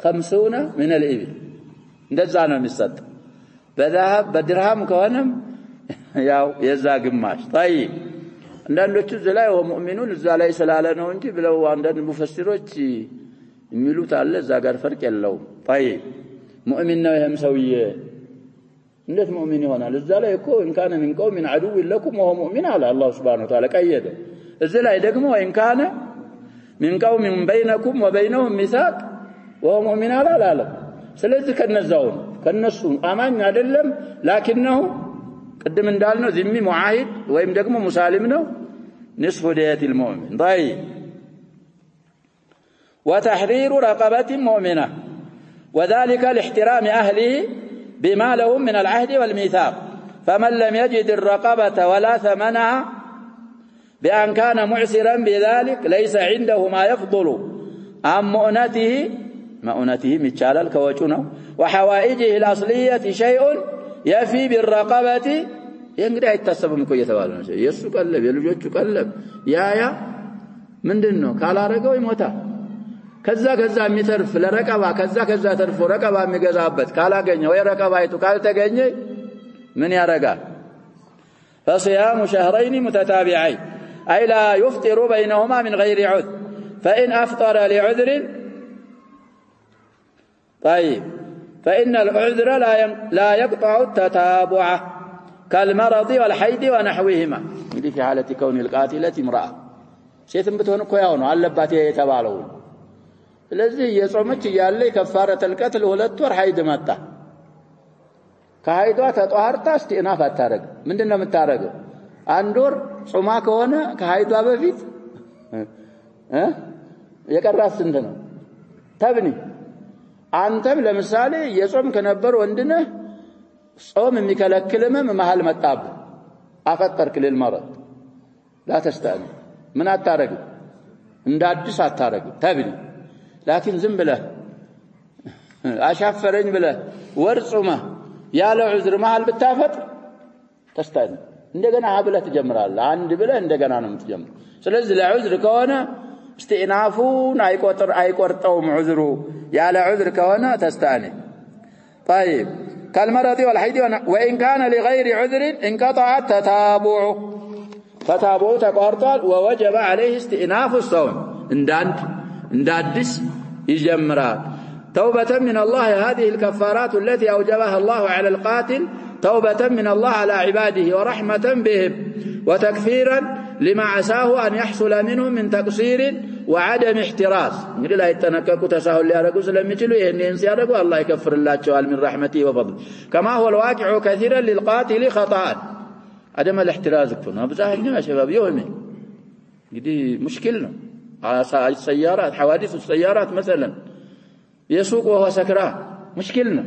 S1: 50 من الإبل እንደዛ ነው የሚሰጥ በذهب በድርሃም ከሆነም ያው የዛ ግማሽ طيب አንዳንዶቹ ዘላይ ወሙእሚኑን እዛ ላይ ስላለ ነው እንጂ ብለው አንዳንድ ሙፈሲሮች የሚሉት አለ እዛ ጋር ፈርቅ የለውም طيب ሙእሚን ነው ይሄም ሰውዬ እንዴት ሙእሚን ይሆናል እዛ ላይ እኮ እንካነ ምን قوم عدو لكم وهو مؤمن على الله سبحانه وتعالى ቀየደ እዛ ላይ ደግሞ እንካነ من قوم بينكم وبينهم ميثاق وهو مؤمن على العالم ስለዚህ ከነዛው ከነሱ አማኝ አይደለም لكنه قدم እንዳልነው ذمي معاهد ወይም ደግሞ ሙሳሊም ነው نصف دية المؤمن طيب وتحرير رقبة مؤمنة وذلك لاحترام أهله بما لهم من العهد والميثاق فمن لم يجد الرقبة ولا ثمنها بأن كان معسرا بذلك ليس عنده ما يفضل عن مؤنته متشال الكوچنا وحوائجه الأصلية شيء يفي بالرقبة ينقدر يتسبب من كوية ثوالنا يسو قلب يلجوچ قلب يا ምንድነው ካላረገው ይሞታል ከዛ የሚተርፍ ለረቀባ ከዛ ተርፎ ረቀባ የሚገዛበት ካላገኘ ወይ ረቀባይቱ ካልተገኘ ምን ያረጋል فصيام شهرين متتابعين أي لا يفطر بينهما من غير عذر فإن أفطر لعذر طيب فإن العذر لا يقطع التتابع كالمرض والحيض ونحوهما في حالة كون القاتلة امرأة ሴትም ብትሆን እኮ ያው ነው አለባት የተባለው ስለዚህ የጾመች ያለ ከፋረተ القتل ሁለት ወር ሀይድ መጣ ከሀይዷ ተጧርታ እስቲናፍ አታረግ ምንድነው የምታረገው አንድ ወር ጾማ ከሆነ ከሀይዷ በፊት የቀራት ስንት ነው ተብኒ አንተም ለምሳሌ የጾም ከነበር ወንድነህ ጾም የሚከለክልም መሃል መጣብ አፈጠርክ ለልመረጥ لا تستأنف من አታረግ እንዳድስ አታረግ ተብኒ لكن ዝም ብለህ አሻፈረኝ ብለህ ወርጹማ ያለ ዑዝር መሃል ብታፈጥ ተስተአንፍ እንደገና ሀብለ ትጀምራለህ አንድ ብለህ እንደገና ነው የምትጀምር ስለዚህ ለዑዝር ከሆነ استئنافون አይቆርጠውም ዑዝሩ ያለ ዑዝር ከሆነ ተስተአንፍ طيب كالمرض والحيض وإن كان لغير عذر انقطع التتابع فتابعوا تقارطال ووجب عليه استئناف الصوم اندادس يجمرات توبة من الله هذه الكفارات التي أوجبها الله على القاتل توبة من الله على عباده ورحمة بهم وتكفيرا لما عساه أن يحصل منهم من تقصير وعدم احتراس نقول لا يتنككوا تساهل ليارقوا سلم يجلوا يهنين سيارقوا الله يكفر الله تعالى من رحمته وفضله كما هو الواقع كثيرا للقاتل خطأ عدم الاحتراز كفنا بزاهلنا يا شباب يومي دي مشكلة السيارات حوادث السيارات مثلا يسوق وهو سكران مشكلنا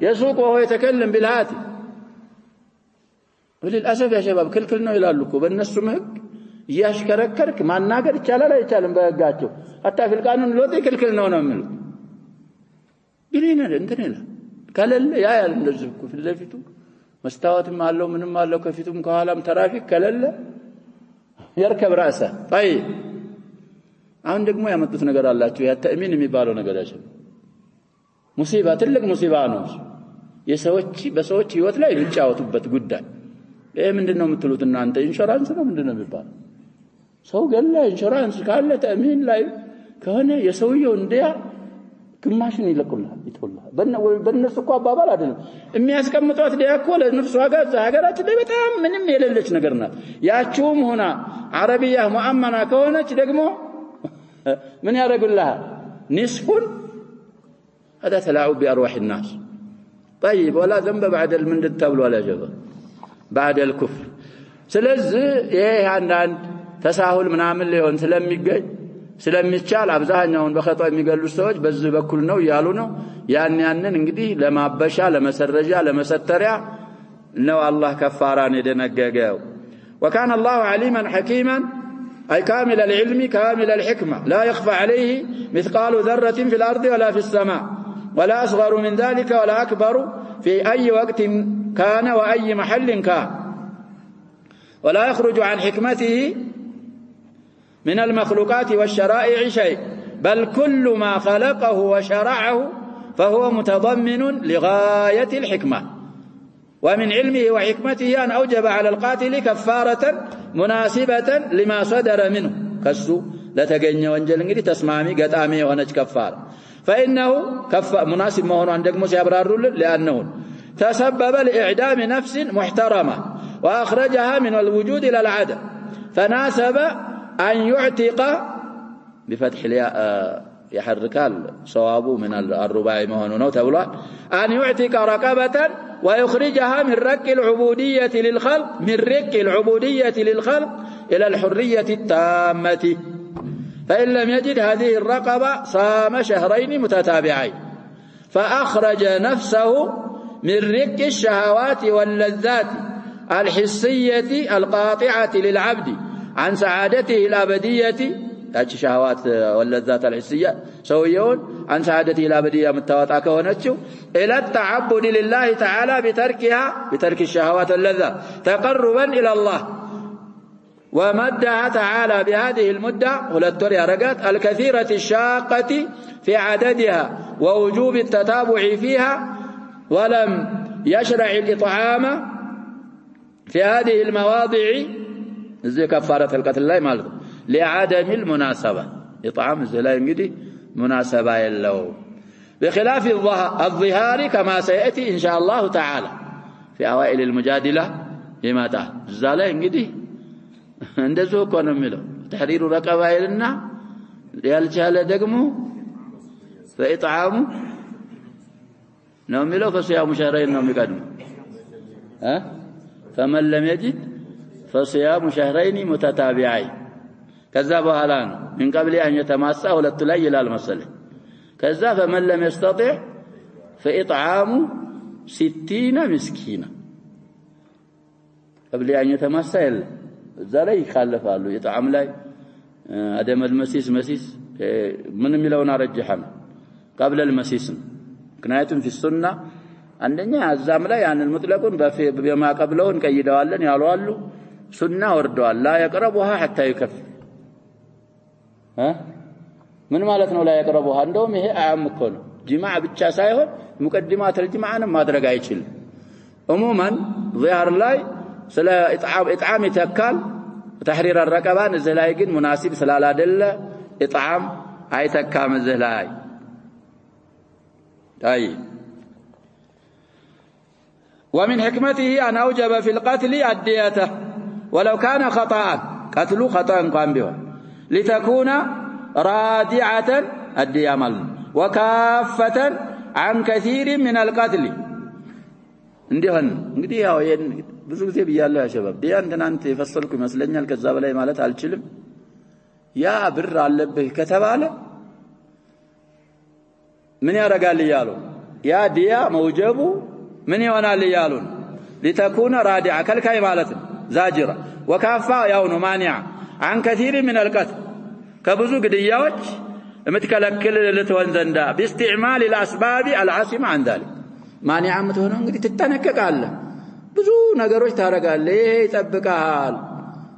S1: يسوق وهو يتكلم بالهاتف وللأسف يا شباب كلنا يلالكوا بالنسو مهك ياشكركرك ما ناقر يتشالا لا يتشالن بهقاتشو حتى في القانون الوضعي كلنا ونعمله قلينا انتنا كلل يا نزبكوا في اللفتو مستوات ما له من ما له كفيتم كهالم ترافيك كلل يركب رأسه طيب አሁን ደግሞ ያመጡት ነገር አላችሁ ያ ተእሚን የሚባለው ነገር ያሸ ሙሲባ ትልቅ ሙሲባ ነው የሰዎች በሰዎች ህይወት ላይ የሚጫወቱበት ጉዳይ ይሄ ምንድነው የምትሉት እናንተ ኢንሹራንስ ነው ምንድነው የሚባለው ሰው ገለ ኢንሹራንስ ካለ ተእሚን ላይ ከሆነ የሰውየው እንዲያ ግማሽን ይለቁልሃል ይተውልሃል በእነሱ እኮ አባባል አይደለም የሚያስቀምጧት ዲያኮ ለነፍሷ ጋር ሀገራችን ላይ በጣም ምንም የሌለች ነገር ናት ያቺውም ሆና አረቢያ ሙአመና ከሆነች ደግሞ من يرجل لها نصف هذا تلاعب بأرواح الناس طيب ولا ذنب بعد المند التبل ولا جبر بعد الكفر سلزي ايه عند تساهل من عامل ليون ስለሚቻል አብዛኛውን በخطأ የሚገሉ ሰዎች በዚህ በኩል ነው ያሉ ነው ያንን እንግዲህ ለማበሻ ለመሰረጃ ለመሰተሪያ ነው አላህ ከፋራን የደነገገው وكان الله عليما حكيما أي كامل العلم كامل الحكمة لا يخفى عليه مثقال ذرة في الأرض ولا في السماء ولا أصغر من ذلك ولا أكبر في أي وقت كان وأي محل كان ولا يخرج عن حكمته من المخلوقات والشرائع شيء بل كل ما خلقه وشرعه فهو متضمن لغاية الحكمة ومن علمه وحكمته أن أوجب على القاتل كفارة مناسبة لما صدر منه كسو لا تجني وانجل انجدي تسمامي قطامي ونج كفار فإنه مناسب ما هو عندك مسيبرار لأنه تسبب لإعدام نفس محترمة وأخرجها من الوجود إلى العدم فناسب أن يعتق بفتح الياء يحركال صوابه من الرباعي ما هو تقولون أن يعتق رقبة ويخرجها من رق العبودية للخلق إلى الحرية التامة فإن لم يجد هذه الرقبة صام شهرين متتابعين فأخرج نفسه من رق الشهوات واللذات الحسية القاطعة للعبد عن سعادته الأبدية هذه شهوات واللذات الحسية سويون عن سعادته الأبدية متواطئة كونتشو إلى التعبد لله تعالى بترك الشهوات واللذات تقربا إلى الله ومدها تعالى بهذه المدة وللتوري رقات الكثيرة الشاقة في عددها ووجوب التتابع فيها ولم يشرع الإطعام في هذه المواضع زي كفارة القتل لا مالته لعدم المناسبة إطعام زي لا ينجدي مناسبة له بخلاف الظهار كما سيأتي إن شاء الله تعالى في أوائل المجادلة لما تعالى زي لا ينجدي እንደዚህ እኮ ነው የሚለው ተሕሪሩ ረቀባ ይልና ያልቻለ ደግሞ فإطعام ነው የሚለው فصيام شهرين ነው የሚቀድመው فمن لم يجد فصيام شهرين متتابعين ከዛ በኋላ ነው من قبل أن يتماسى ሁለቱ ላይ ይላል መሰለኝ ከዛ فمن لم يستطع فإطعام 60 مسكينا قبل أن يتماسى زالي يخالفالو يطعم لاي عدم المسيس من ميلون ارجحنا قبل المسيس كنايتم في السنه عندنا عزام لا يعني المطلقون بما قبلون قيدوالن يالو አሉ سنه وردوال لا يقربها حتى يكفي ምን ማለት ነው لا يقربها እንደውም ይሄ አያም እኮ ነው ጅማዕ ብቻ ሳይሆን ሙቀድማት الجماعንም ማድረግ አይችልም عموما ظهر ላይ ስለ ኢጥዓም ይተካል ተሕሪር الرقبان እዚህ ላይ ግን ሙናሲብ ስላላደለ ኢጥዓም አይተካም እዚህ ላይ طيب ومن حكمته أن أوجب في القتل الدية ولو كان خطأ قتل خطأ قام به لتكون رادعة الدية وكافة عن كثير من القتل እንዲሆን እንግዲህ ያው ብዙ ጊዜ ብያለሁ ያ ሸባብ ዲያን ትናንት የፈሰልኩ ይመስለኛል ከዛ በላይ ማለት አልችልም ያ ብር አለብህ ከተባለ ምን ያረጋል ይያሉ ያ ዲያ መውጀቡ ምን ይሆናል ይያሉ لتكون رادعة كلكاي ማለት زاجرة وكافة ያው ነው ማኒዓ عن كثير من القتل ከብዙ ግድያዎች የምትከለክል ልትሆን ዘንዳ باستعمال الأسباب العاصمة عن ذلك ማኒዓ ምትሆነው እንግዲህ ትጠነቀቃለህ ብዙ ነገሮች ታረጋለህ ይሄ ይጠብቃል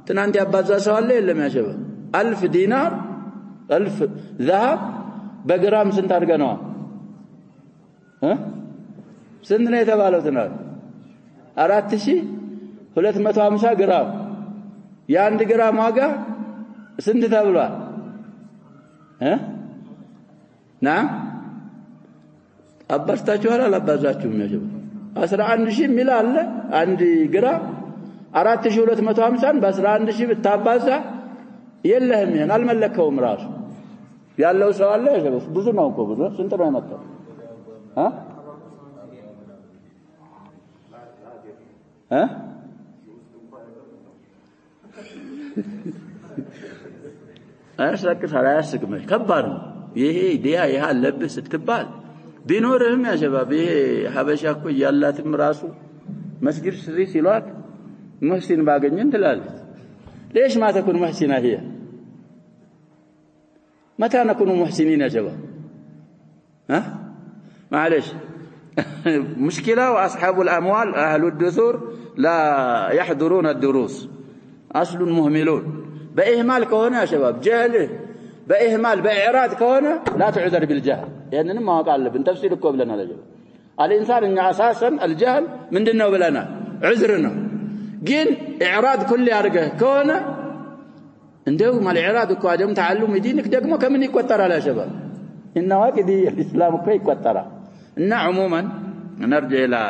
S1: ትናንት ያባዛ ሰው አለ የለም ያሸበ 1000 ዲናር 1000 ذهب በግራም ስንት አድርገነው ስንት ነው የተባለው ትናንት 4250 ግራም የአንድ ግራም ዋጋ ስንት ተብሏል ና አባስታችኋል አላባዛችሁም ያጀብ 11000 ሚል አለ አንድ ግራም 4250 በ11000 ብታባዛ የለህም ይሄን አልመለከውም ራሱ ያለው ሰው አለ ያጀብ ብዙ ነው እኮ ብዙ ስንት ነው የመጣው አያስቅም ከባድ ነው ይሄ ዲያ ያለብህ ስትባል ቢኖርህም ያ ሸባብ ይሄ ሐበሻ እኮ ያላትም ራሱ መስጊድ ስሪ ሲሏት ሙህሲን ባገኘን ትላለች ليش ما تكون محسنة هي متى نكون محسنين يا شباب معلش مشكلة وأصحاب الأموال أهل الدثور لا يحضرون الدروس أصل مهملون بإهمال كهنا يا شباب جهل بإهمال بإعراض كهنا لا تعذر بالجهل ያንንም ማወቅ አለብን ተፍሲር እኮ ብለናል الانسان ان اساسا الجهل ምንድነው ብለናል عذر ነው ግን اعراض كل ያርገ ከሆነ እንደው ማልኢራድ እኮ አደም تعلم دينك ደግሞ ከምን ይቆጠራል يا شباب ان واقدي الاسلام እኮ ይቆጠራል እና عموما نرجع الى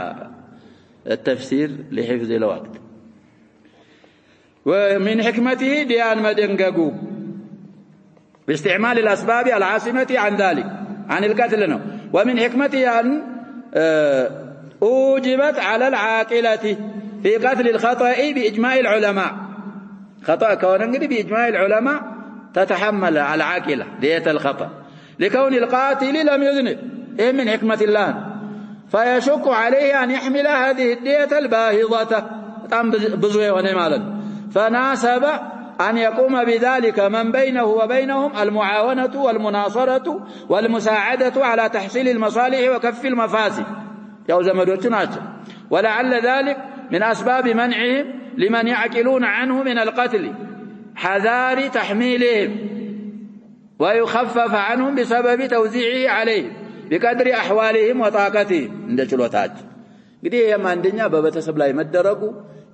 S1: التفسير لحفظ الوقت ومن حكمته ديان مدنغغو باستعمال الاسباب العاصمه عن ذلك عن القتل ومن حكمته ان اوجبت على العاقله في قتل الخطأ باجماع العلماء خطأ كون انغدي باجماع العلماء تتحمل العاقله دية الخطأ لكون القاتل لم يذنب من حكمه الله فيشق عليه ان يحمل هذه الدية الباهظه تام بزوي ونه مالن فناسب أن يقوم بذلك من بينه وبينهم المعاونة والمناصرة والمساعدة على تحصيل المصالح وكف المفاسد يا زمدوتنا ولعل ذلك من أسباب منعهم لمن يعقلون عنه من القتل حذار تحميلهم ويخفف عنهم بسبب توزيعه عليهم بقدر أحوالهم وطاقتهم عند ችሎታች እንግዲህ የማንደኛ በቤተሰብ ላይ መደረጉ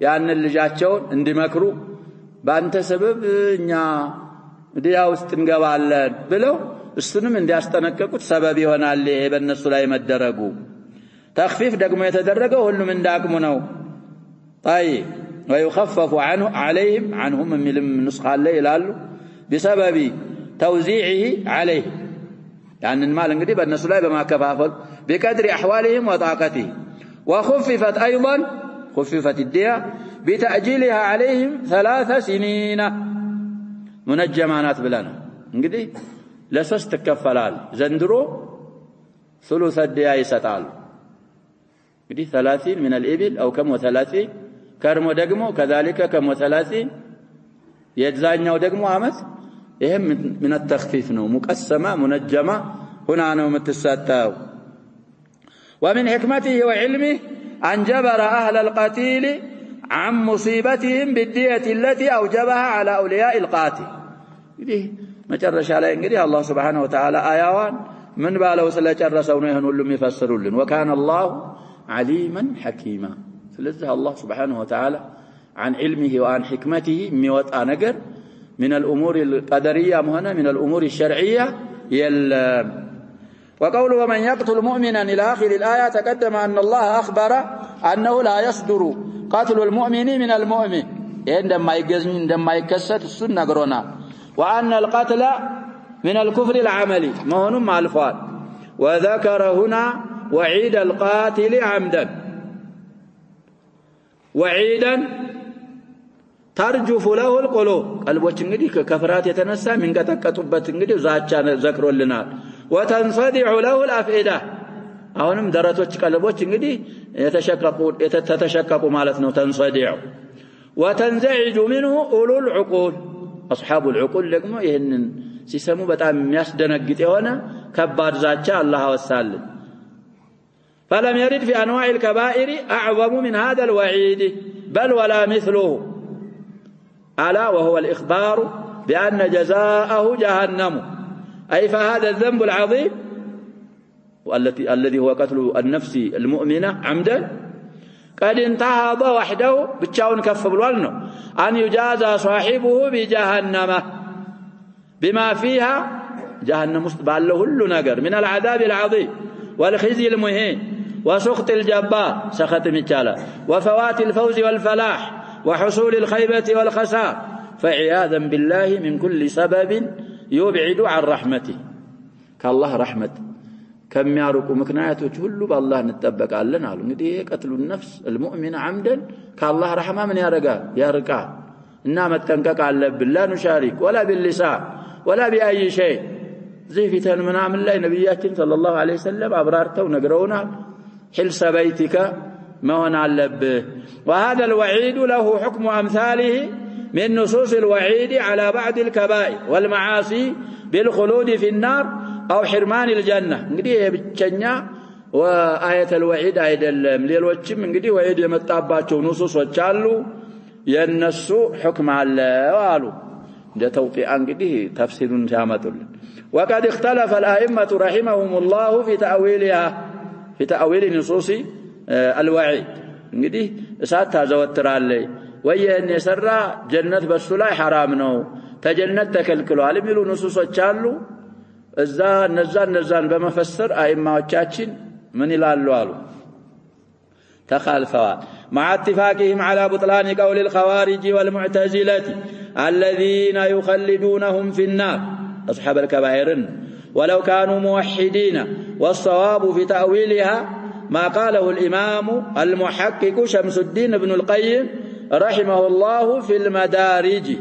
S1: ያንን ልጃቸውን እንዲመክሩ ባንተ ሰበብ እኛ ዲያ ውስጥ እንገባለን ብለው እሱንም እንዲያስጠነቀቁት ሰበብ ይሆናል ይሄ በእነሱ ላይ መደረጉ ተخفيف ደግሞ የተደረገው ሁሉም እንዳቅሙ ነው طيب ويخفف عنهم من النسخه اللي ይላሉ بسبب توزيعه عليه يعني المال እንግዲህ በእነሱ ላይ በማከፋፈል بقدر احوالهم وطاقتهم وخففت ايضا خففت الدية بتأجيلها عليهم 3 سنين منجمانات بلنا እንግዲህ ለሶስት ተከፈላል ዘንድሮ ثلث الدية ይሰጣል እንግዲህ 30 من الابل او كم 30 ከርሞ ደግሞ كذلك كم 30 የዛኛው ደግሞ አመት ይሄም من التخفيف ነው مقسمه منجمه هنا ነው የምትሰጠው ومن حكمته وعلمه أن جبر أهل القتيل عن مصيبتهم بالدية التي أوجبها على أولياء القاتل ما جرش على إنجلي الله سبحانه وتعالى آيوان من بالو سلجرسون يهنولهم يفسرون وكان الله عليما حكيما فلذا الله سبحانه وتعالى عن علمه وعن حكمته ميوت نجر من الأمور القدرية مهنا من الأمور الشرعية وقوله ومن يقتل مؤمنا إلى آخر الآية تقدم أن الله أخبر أنه لا يصدر قتل المؤمن من المؤمن عندما يجزم عندما يكسر السنة قرنا وأن القتل من الكفر العملي مهن مع الفعل وذكر هنا وعيد القاتل عمدا وعيدا ترجف له القلوب قلبوች እንግዲህ ከከፍራት የተነሳ ምንቀጠቀጡበት እንግዲህ ዛቻ ዘክሮልናል وتنصدع له الافئده አሁንም ደረቶች ቀልቦች እንግዲህ የተሸቀቁ ማለት ነው ተንصدع وتنزعج منه اولو العقول اصحاب العقول ደግሞ ይሄንን ሲሰሙ በጣም የሚያስደነግጥ የሆነ ከባድ ዛቻ አላህ ወሳልን فلم يرد في انواع الكبائر اعظم من هذا الوعيد بل ولا مثله الا وهو الاخبار بان جزاءه جهنم أي فهذا الذنب العظيم الذي هو قتل النفس المؤمنة عمدا قد انتهض وحده بتشاون كف بلوالنا أن يجازى صاحبه بجهنم بما فيها جهنم مستبال له كل نجر من العذاب العظيم والخزي المهين وسخط الجبار سخط متشالا وفوات الفوز والفلاح وحصول الخيبة والخسار فعياذا بالله من كل سبب يبعد عن رحمته كالله رحمة كم يارقوا مكناياتوች ሁሉ በአላህ እንጠበቃለን አሉ እንግዲህ قتل النفس المؤمن عمدا كالله رحمه من ያርቃል እና መጠንቀቅ አለብን لا نشارك ولا باللسان ولا بأي شيء زي فتن ምናምን ላይ ነብያችን ሰለላሁ ዐለይሂ ወሰለም አብራርተው ነግረውናል حلس بيتك መሆን አለብህ وهذا الوعيد له حكم أمثاله من نصوص الوعيد على بعض الكبائر والمعاصي بالخلود في النار أو حرمان الجنة እንግዲህ የብቸኛ وآية الوعيد አይደለም ሌሎችም እንግዲህ ወዒድ የመጣባቸው ንሱሶች አሉ የነሱ حكم አለው አሉ እንደ ተውቂዓ እንግዲህ ተፍሲሩን ሲያመጡልን وقد اختلف الأئمة رحمهم الله في تأويل نصوص الوعيد እንግዲህ እሳት ታዘወትራለይ ወየን የሰራ ጀነት በሱ ላይ حرام ነው ተጀነት ተከልክሏል የሚሉ ንሱሶች አሉ እዛ እነዛን በመፈሰር አይማዎቻችን ምን ይላሉ አሉ تخالفوا مع اتفاقهم على بطلان قول الخوارج والمعتزلة الذين يخلدونهم في النار أصحاب الكبائر ولو كانوا موحدين والصواب في تأويلها ما قاله الإمام المحقق شمس الدين بن القيم رحمه الله في المدارج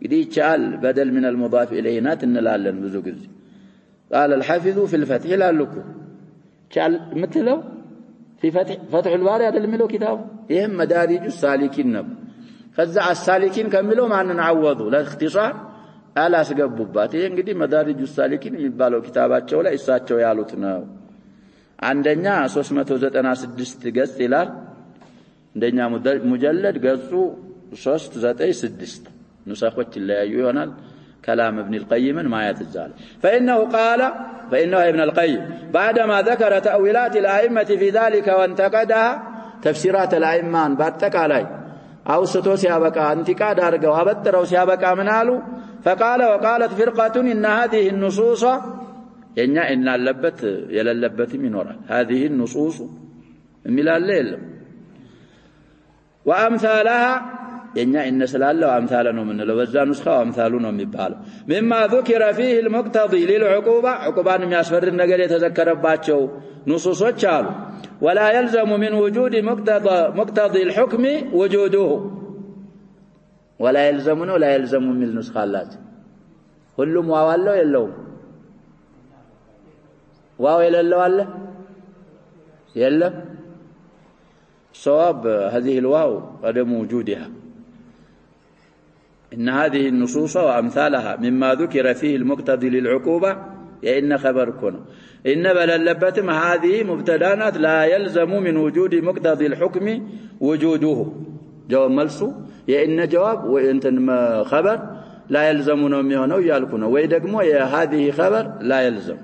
S1: دي قال بدل من المضاف إليه نات نلالن ብዙ ጊዜ قال الحافظ في الفتح لا لكم قال مثله في فتح الباري هذا الملو كتاب يهم مدارج السالكين نب خزع السالكين كملوا معنا نعوضوا لا اختصار على اسقبوبات ይሄ እንግዲህ مدارج السالكين የሚባለው ኪታባቸው ላይ እሳቸው ያሉት ነው አንደኛ 396 ገጽ ይላል እንደኛ ሙጀለድ ገጹ 396 ንሳኾች ይለያዩ ይሆናል كلام ابن القيم ما يتزال فإنه ابن القيم بعدما ذكر تأويلات الأئمة في ذلك وانتقدها تفسيرات الأئمان باتقالي أوسطو سيابقى انتقاد أرقوا أبتروا سيابقى منالو فقال وقالت فرقة إن هذه النصوص إن اللبت يلا اللبت من وراء هذه النصوص من الليل وأمثالها إن سلالة وأمثالنا من لو بزا نسخة وأمثالنا مبالو مما ذكر فيه المقتضي للعقوبة عقوبان يسفر النقل يتذكر باتشو نصوص وشال ولا يلزم من وجود مقتضي الحكم وجوده ولا يلزم من النسخة اللات كلهم واو يلوم واو يلو يلا صواب هذه الواو عدم وجودها إن هذه النصوص وأمثالها مما ذكر فيه المقتضي للعقوبة إن خبر كن إن بللبتم هذه مبتدانات لا يلزم من وجود مقتضي الحكم وجوده جواب ملسو إن جواب وإنت خبر لا يلزمون ميونه يالكونه ويدقموا هذه خبر لا يلزم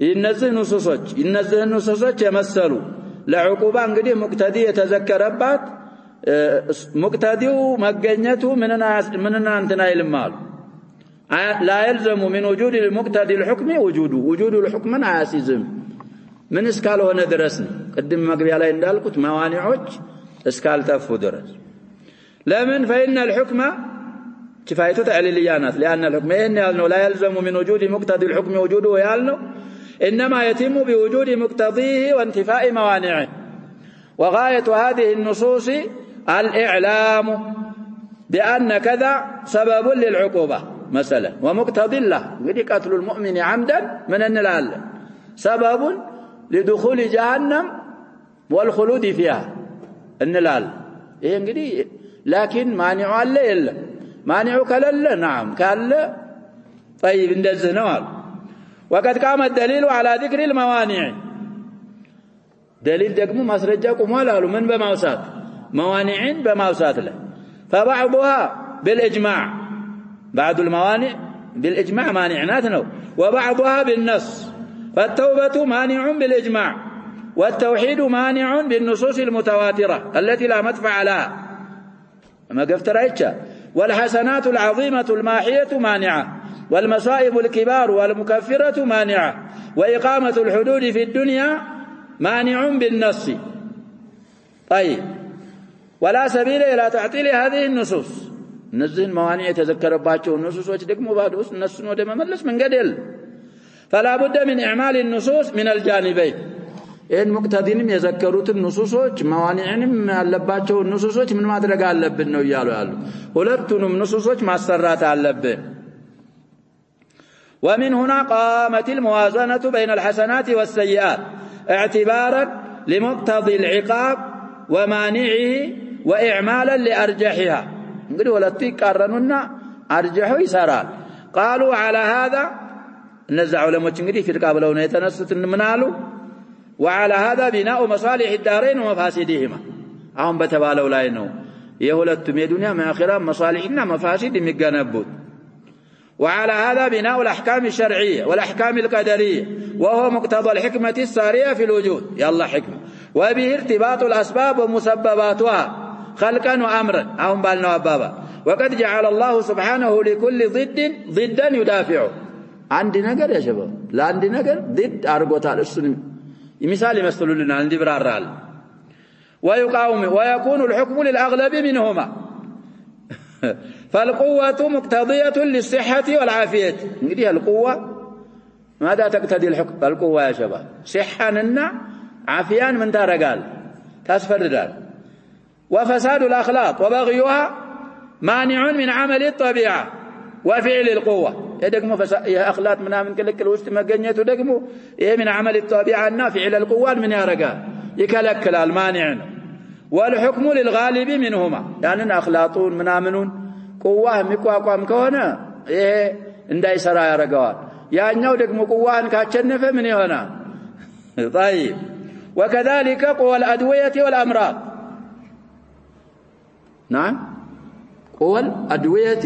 S1: إنزه نصوصات يمثلوا لعقوبة انقدي مقتضي يتذكربات مقتديو مغنيته مننا انتنا المال لا يلزم من وجود المقتدي الحكم وجود الحكم عاسزم من اسكال هنا درسنا قدم مغبيا ላይ እንዳልኩት موانعዎች اسكال ተፉ ድረስ لمن فإن الحكم كفايته تعليليانات لأن الحكم إنه لا يلزم من وجود مقتضي الحكم وجوده يالنو إنما يتم بوجود مقتضيه وانتفاء موانعه وغاية هذه النصوص الإعلام بأن كذا سبب للعقوبة مثلا ومقتضي له قتل المؤمن عمدا من النلال سبب لدخول جهنم والخلود فيها النلال إيه انقدي لكن مانع الله إلا مانع كلا نعم كلا طيب اندزه نوال وقد قام الدليل على ذكر الموانع دليل دقمو مسرجاكم ولا من بموسات موانعين بموسات له فبعضها بالإجماع بعض الموانع بالإجماع مانعناتنا وبعضها بالنص فالتوبة مانع بالإجماع والتوحيد مانع بالنصوص المتواترة التي لا مدفع لها ما قفترأيتها والحسنات العظيمة الماحية مانعة والمصائب الكبار والمكفرة مانعة وإقامة الحدود في الدنيا مانع بالنص طيب ولا سبيل إلى تعطيل هذه النصوص نزل موانع يتذكر باتشو النصوص وتدقموا بعدوس النصوص ودما ملس من قدل فلا بد من إعمال النصوص من الجانبين إن مقتدين يذكروت النصوص موانعهم اللباتشو النصوص من ما درق اللبن ويالو ولتنم نصوص ما سرات اللبن ومن هنا قامت الموازنة بين الحسنات والسيئات اعتبارا لمقتضي العقاب ومانعه وإعمالا لأرجحها نقول ولتي قارنونا أرجحوا يسارال قالوا على هذا نزعوا لموت نقول في القابلون يتنسط منالو وعلى هذا بناء مصالح الدارين ومفاسدهما هم بتبالوا لاينو يهولت من الدنيا من آخرة مصالحنا مفاسد مجانبوت وعلى هذا بناء الأحكام الشرعية والأحكام القدرية وهو مقتضى الحكمة السارية في الوجود يلا حكمة وبه ارتباط الأسباب ومسبباتها خلقا وأمرا أهم بالنا وبابا وقد جعل الله سبحانه لكل ضدا يدافعه عندي نجر يا شباب لا عندي نجر ضد أرجوتال السنة مثال يمثلوا لنا عندي برارال ويقاوم ويكون الحكم للأغلب منهما فالقوة مقتضية للصحة والعافية نقولها القوة ماذا تقتضي الحكم القوة يا شباب صحة لنا عافيان من ترجال تسفردال وفساد الأخلاق وبغيها مانع من عمل الطبيعة وفعل القوة يدقمو يا أخلاق منها من كلك الوسط مجنيته دقمو إيه من عمل الطبيعة فعل القوة من يرجال يكلك المانع والحكم للغالب منهما يعني أخلاطون منامنون قوة مكواقام كونه إيه انداي سرا يرجال يعني نو دقمو قوة كاتشنفه من هنا طيب وكذلك قوى الأدوية والأمراض نعم قوى الأدوية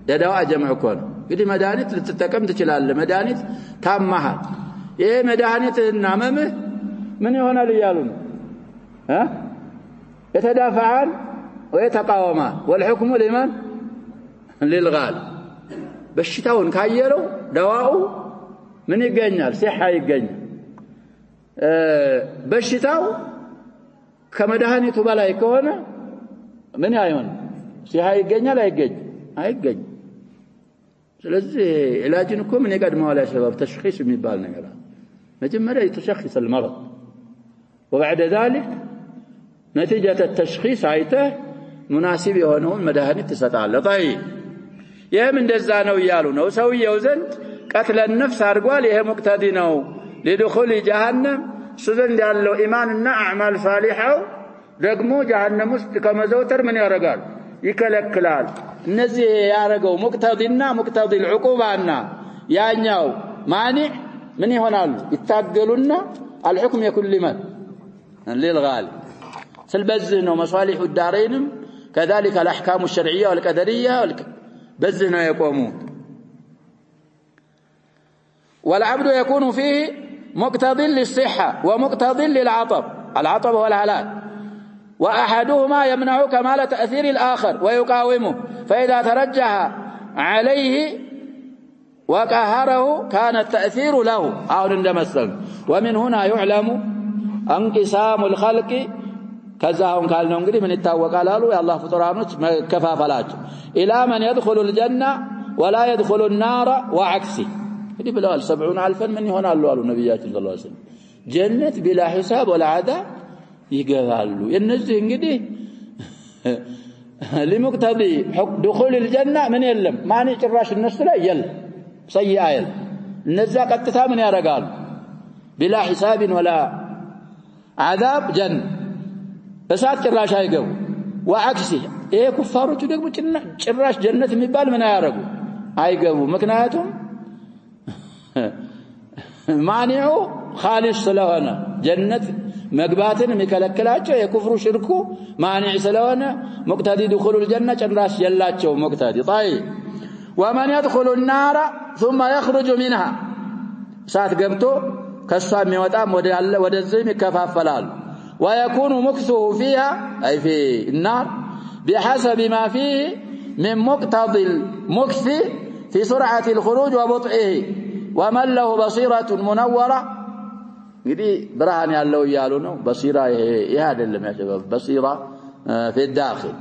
S1: يدواء جمع كون قدي مدانيت لتتكم تشلال مدانيت تامها إيه مدانيت النعممه من هنا ليالون ها يتدافعان ويتقاومان والحكم لمن للغالب بشتاون كايرو دواء من يغنيال صحة يغنيال بشتاو كمدانيቱ በላይ ከሆነ ምን ያዩን صحة يغنيال አይገኝ ስለዚህ علاجን እኮ ምን ይቀድመዋል يا شباب تشخيص የሚባል ነገር مجمرة يتشخص المرض وبعد ذلك نتيجة التشخيص عيته مناسب يهونون مداهنة تستعال طيب يهمن دزانو يالونو سوي يوزند قتل النفس أرقوال يهم مقتدينو لدخول جهنم سوزن ديالو إيماننا أعمال صالحة رقمو جهنم كما زوتر من يرقال يكلكلال النزي يارقو مقتدينا مقتدي العقوبة يانيو مانع من يهونال يتاقلونا الحكم يكون لمن للغالب سلبزنا مصالح الدارين كذلك الأحكام الشرعية والقدرية بزنا يقومون والعبد يكون فيه مقتضي للصحة ومقتضي للعطب العطب هو الهلاك وأحدهما يمنع كمال تأثير الآخر ويقاومه فإذا ترجح عليه وقهره كان التأثير له أو اندمسل ومن هنا يعلم انقسام الخلق كذاهم قالنا እንግዲህ ምን ይታወቃል አሉ የአላህ ፍጡራኖች መከፋፈላቸው الى من يدخل الجنه ولا يدخل النار وعكسه እንግዲህ ብለዋል 70000 ምን ይሆናሉ አሉ ነብያችን ሰለላሁ ዐለይሂ ወሰለም ጀነት بلا حساب ولا عذاب ይገባሉ እነዚህ እንግዲህ لمقتضي دخول الجنه من يلم ማን ጭራሽ እነሱ ላይ የለም ሰይአል እነዛ ቀጥታ ምን ያረጋሉ بلا حساب ولا عذاب جنة እሳት ጭራሽ አይገቡ وعكسه ይሄ ኩፋሮቹ ደግሞ ጭራሽ ጀነት የሚባል ምን ያረጉ አይገቡ ምክንያቱም ማኒዑ خالص ስለሆነ ጀነት መግባትን የሚከለክላቸው የኩፍሩ ሽርኩ ማኒዕ ስለሆነ مقتدي دخول الجنة ጭራሽ የላቸው مقتدي طيب ومن يدخل النار ثم يخرج منها እሳት ገብቶ ከሷ የሚወጣም ወደዚህ ይከፋፈላል ويكون مكثه فيها أي في النار بحسب ما فيه من مقتضي المكث في سرعة الخروج وبطئه ومن له بصيرة منورة يدي برهان يالله يالونه بصيرة هذا اللي ما شباب بصيرة في الداخل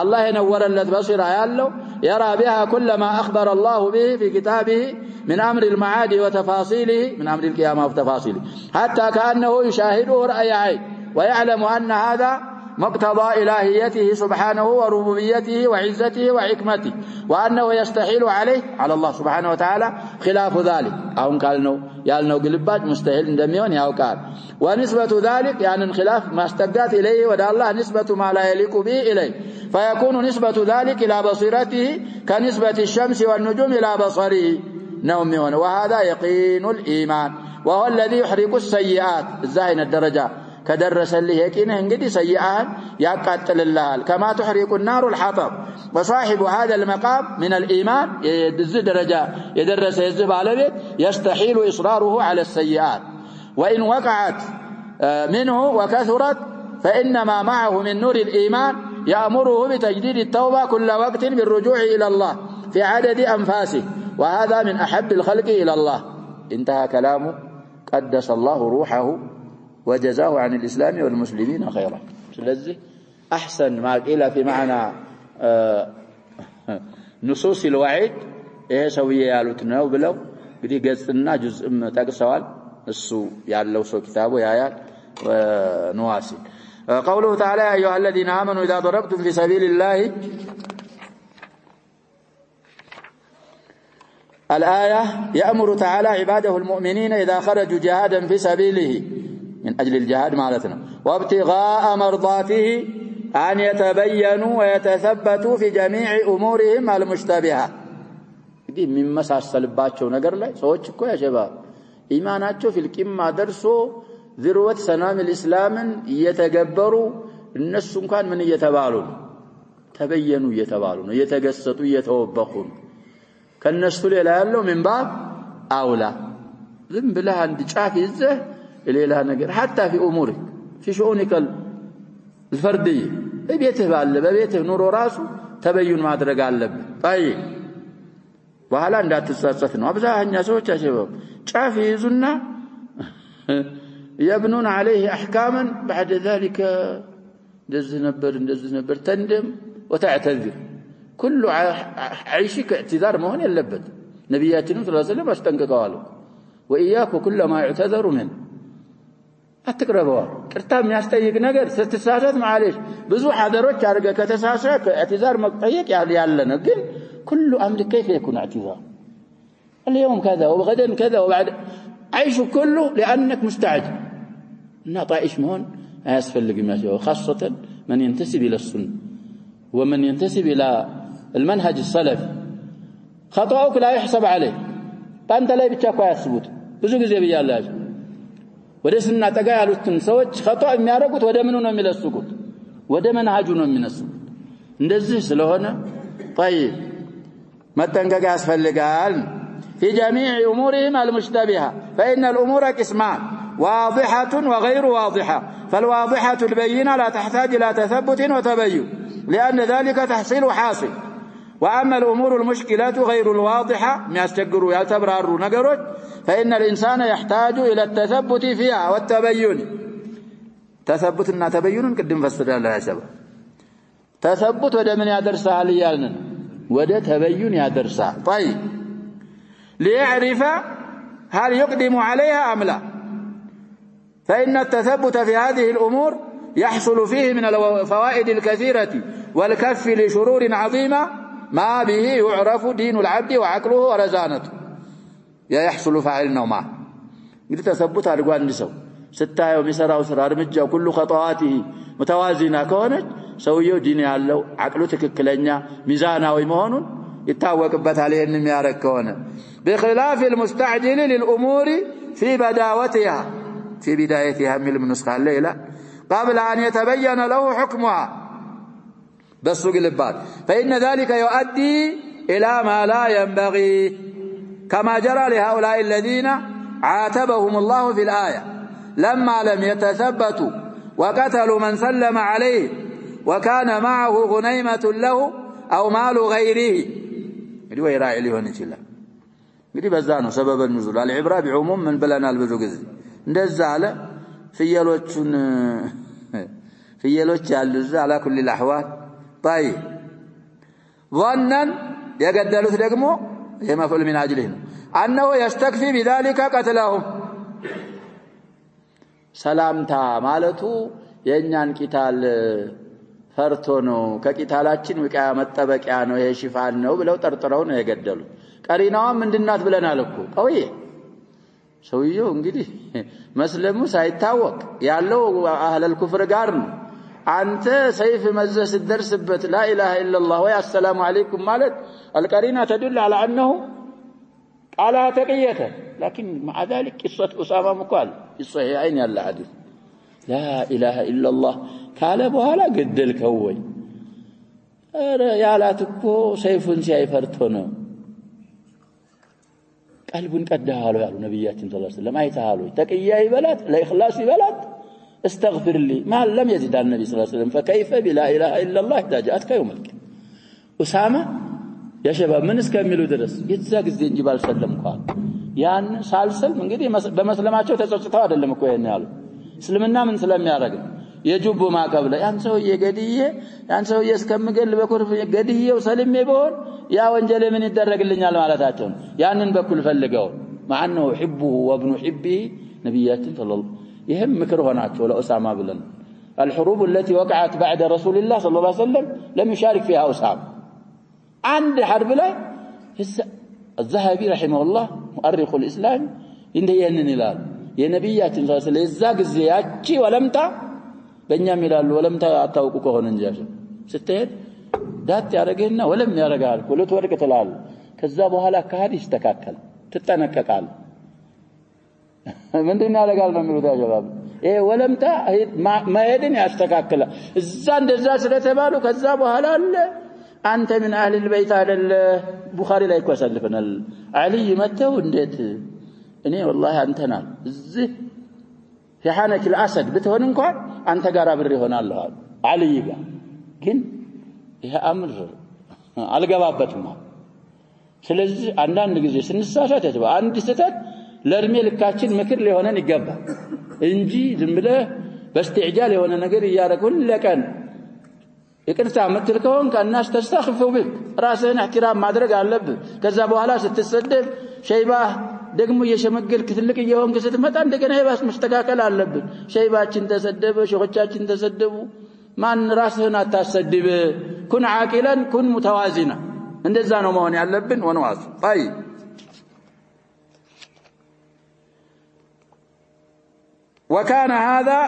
S1: الله ينور الذي بصيرة يالله يرى بها كل ما أخبر الله به في كتابه من أمر المعاد وتفاصيله من أمر القيامة وتفاصيله حتى كأنه يشاهده رأي عين ويعلم أن هذا مقتضى إلهيته سبحانه وربوبيته وعزته وحكمته وأنه يستحيل عليه على الله سبحانه وتعالى خلاف ذلك أو قالنو يالنو قلبات مستحيل دميون ياو قال ونسبة ذلك يعني انخلاف ما استقدت إليه ودى الله نسبة ما لا يليق به إليه فيكون نسبة ذلك إلى بصيرته كنسبة الشمس والنجوم إلى بصره نوميون وهذا يقين الإيمان وهو الذي يحرق السيئات الزاين الدرجة كدرس اللي يقينه انجدي سيئان يقاتل الله كما تحرق النار الحطب وصاحب هذا المقام من الإيمان يدز درجة يدرس يزب على بيت يستحيل إصراره على السيئات وإن وقعت منه وكثرت فإنما معه من نور الإيمان يأمره بتجديد التوبة كل وقت بالرجوع إلى الله في عدد أنفاسه وهذا من أحب الخلق إلى الله. انتهى كلامه قدس الله روحه وجزاه عن الإسلام والمسلمين خيرا. لذلك أحسن ما قيل في معنى نصوص الوعيد إيه سوية يالوتنا وبلو بدي قصنا جزء تقصوال السو يالو سو كتابه يايات ونواسي. قوله تعالى أيها الذين آمنوا إذا ضربتم في سبيل الله الآية يأمر تعالى عباده المؤمنين إذا خرجوا جهادا في سبيله من أجل الجهاد مالتنا وابتغاء مرضاته أن يتبينوا ويتثبتوا في جميع أمورهم المشتبهة. دي من مساس الباتشو نقر لي سوتشكو يا شباب إيماناتشو في الكيمة درسو ذروة سنام الإسلام يتقبروا الناس كان من يتبالون تبينوا يتبالون يتقسطوا يتوبخون كالناس لا يالو من باب أولى ذنب لها عند شافي الزه إلي لها نقر حتى في أمورك في شؤونك الفردية بيته بالله بيته نور راسه تبين ما أدرك على طيب وهلا عند تستثنوا أبزاها الناسوش يا شباب شافي زنا يبنون عليه أحكاما بعد ذلك دز نبر تندم وتعتذر كل عيشك اعتذار ما هو يلبد نبياتنا صلى الله عليه وسلم استنققوا له وإياك كل ما يعتذر منه أتقربوا كرتام يستيق نقر ستساسات معليش بزو حضروች አርገ ከተሳሳተ اعتذار مقطيق ያለነ ግን كل أمر كيف يكون اعتذار اليوم كذا وغدا كذا وبعد عيش كله لأنك مستعجل نطائش مهون أسفلق ما شاء خاصة من ينتسب إلى السنة ومن ينتسب إلى المنهج السلفي خطأك لا يحسب عليه فأنت لا يبتشاكوا يسبوت بزوج زي بيالله ودسنا تقايلوا التنسوج خطأ የሚያረጉት ወደ ምኑ ነው የሚለሱቁት ወደ መንሃጁ ነው የሚነሱት እንደዚህ ስለሆነ طيب መጠንቀቅ ያስፈልጋል في جميع أمورهم المشتبهة فإن الأمور قسمان واضحة وغير واضحة فالواضحة البينة لا تحتاج إلى تثبت وتبين لأن ذلك تحصيل حاصل وأما الأمور المشكلات غير الواضحة ما يستقروا يتبرروا نقروا فإن الإنسان يحتاج إلى التثبت فيها والتبين تثبتنا تبين قدم فسر الله يا شباب تثبت وده من يدرسها ليالنا وده تبين يدرسها طيب ليعرف هل يقدم عليها أم لا فإن التثبت في هذه الأمور يحصل فيه من الفوائد الكثيرة والكف لشرور عظيمة ما به يعرف دين العبد وعقله ورزانته يحصل فاعلنا معه قد تثبت على قوان نسو ستة يوم يسرى وسرى رمجة وكل خطواته متوازنة كونت سويه ديني الله عقله تككلنيا ميزانا ويمهون يتاوق بتعليه النميارك كونه بخلاف المستعجل للأمور في بداوتها في بدايتها من نسخة الليلة قبل أن يتبين له حكمها بس قلبات فإن ذلك يؤدي إلى ما لا ينبغي كما جرى لهؤلاء الذين عاتبهم الله في الآية لما لم يتثبتوا وقتلوا من سلم عليه وكان معه غنيمة له أو مال غيره يدي ويراعي له نجلا يدي بزانو سبب النزول العبرة بعموم من بلنا البزوغز እንደዛ አለ ፍየሎች ያሉዛ على كل الاحوال طيب ظنا يقدلوا ደግሞ يمفعل من اجله انه يستكفي بذلك قتلهم ሰላምታ ማለቱ የኛን ቂታል ፈርቶ ነው ከቂታላችን ወቂያ መጠበቂያ ነው ይሄ ሽፋን ነው ብለው ጠርጥረው ነው የገደሉ ቀሪናው ምንድናት ብለናል እኮ ቀውዬ ሰውየው እንግዲህ መስለሙ ሳይታወቅ ያለው አህለል ኩፍር ጋር ነው አንተ ሰይፍ መዘስ ደርስበት لا اله الا الله ويا السلام عليكم ማለት القرينه تدل على انه قالها تقيه لكن مع ذلك قصه اسامه مقال الصحيحين يلا حديث لا إله إلا الله ካለ በኋላ ገደልከው ወይ አረ ያላት እኮ ሰይፉን ሲያይፈርቶ ነው ቀልቡን ቀዳሃሉ ያሉ ነብያችን ሰለላሁ ዐለይሂ ወሰለም አይታሃሉ ተቅያ ይበላት ለኢኽላስ ይበላት استغفر لي ما لم يزد النبي صلى الله عليه وسلم فكيف بلا اله الا الله اذا جاءتك يوم القيامه اسامه يا شباب من እስከሚሉ ድረስ የዛ ጊዜ እንጂ ባልሰለምኳል ያን ሳልሰልም እንግዲህ በመስለማቸው ተጸጽተው አይደለም እኮ ይሄን ያሉ እስልምና ምን ስለሚያደርግ የጁቡ ማቀብለ ያን ሰውዬ ገድዬ ያን ሰውዬ እስከምገል በኩርፍ ገድዬው ሰልሜ በሆን ያ ወንጀል ምን ይደረግልኛል ማለታቸው ያንን በኩል ፈልገው ማነው حبه وابن حبه ነብያችን ሰለላሁ ይሄም ምክር ሆናቸው ለኡሳማ ብለን الحروب التي وقعت بعد رسول الله صلى الله عليه وسلم لم يشارك فيها أسامة عند حرب لا الذهبي رحمه الله مؤرخ الإسلام إنه يننلال يا نبيات صلى الله عليه وسلم الزاق الزياجي ولمتا بنيام يلال ولمتا أتاوكو هون نجاشا ستهد دات يارقهن ولم يارقال كله تورك تلال كذابها لا كهد يستكاكل تتنككال من دون يارقال نميلو دا جواب ايه ولمتا ما يدن يستكاكل الزان دزا سلتبالو كذابها لا أنت من أهل البيت على البخاري لا يكون سلفنا علي متى وندت إني والله أنتنا زه في حانك الأسد بتهون إنكم أنت قرب الرهون الله علي قال كن يا أمر على جوابتنا سلزي عندنا نجزي سنساشة تبى عندي ستات لرمي الكاتشين مكر لي هنا نجبا إنجي زمله باستعجال هنا نجري يا رجل لكن يكن تعمل كون كان الناس تستخفوا بك راسين احترام ማድረግ አለብህ ከዛ በኋላ ስትሰደብ ሸይባ ደግሞ የሸመገል ክትልቅ ይሆን ከስትመጣ እንደገና ይባስ መስተካከል አለብህ ሸይባችን ተሰደበ ሸኾቻችን ተሰደቡ ማን ራስህን አታሰድብ ኩን ዓቂላን ኩን ሙተዋዚና እንደዛ ነው መሆን ያለብን ወንዋስ ጣይ وكان هذا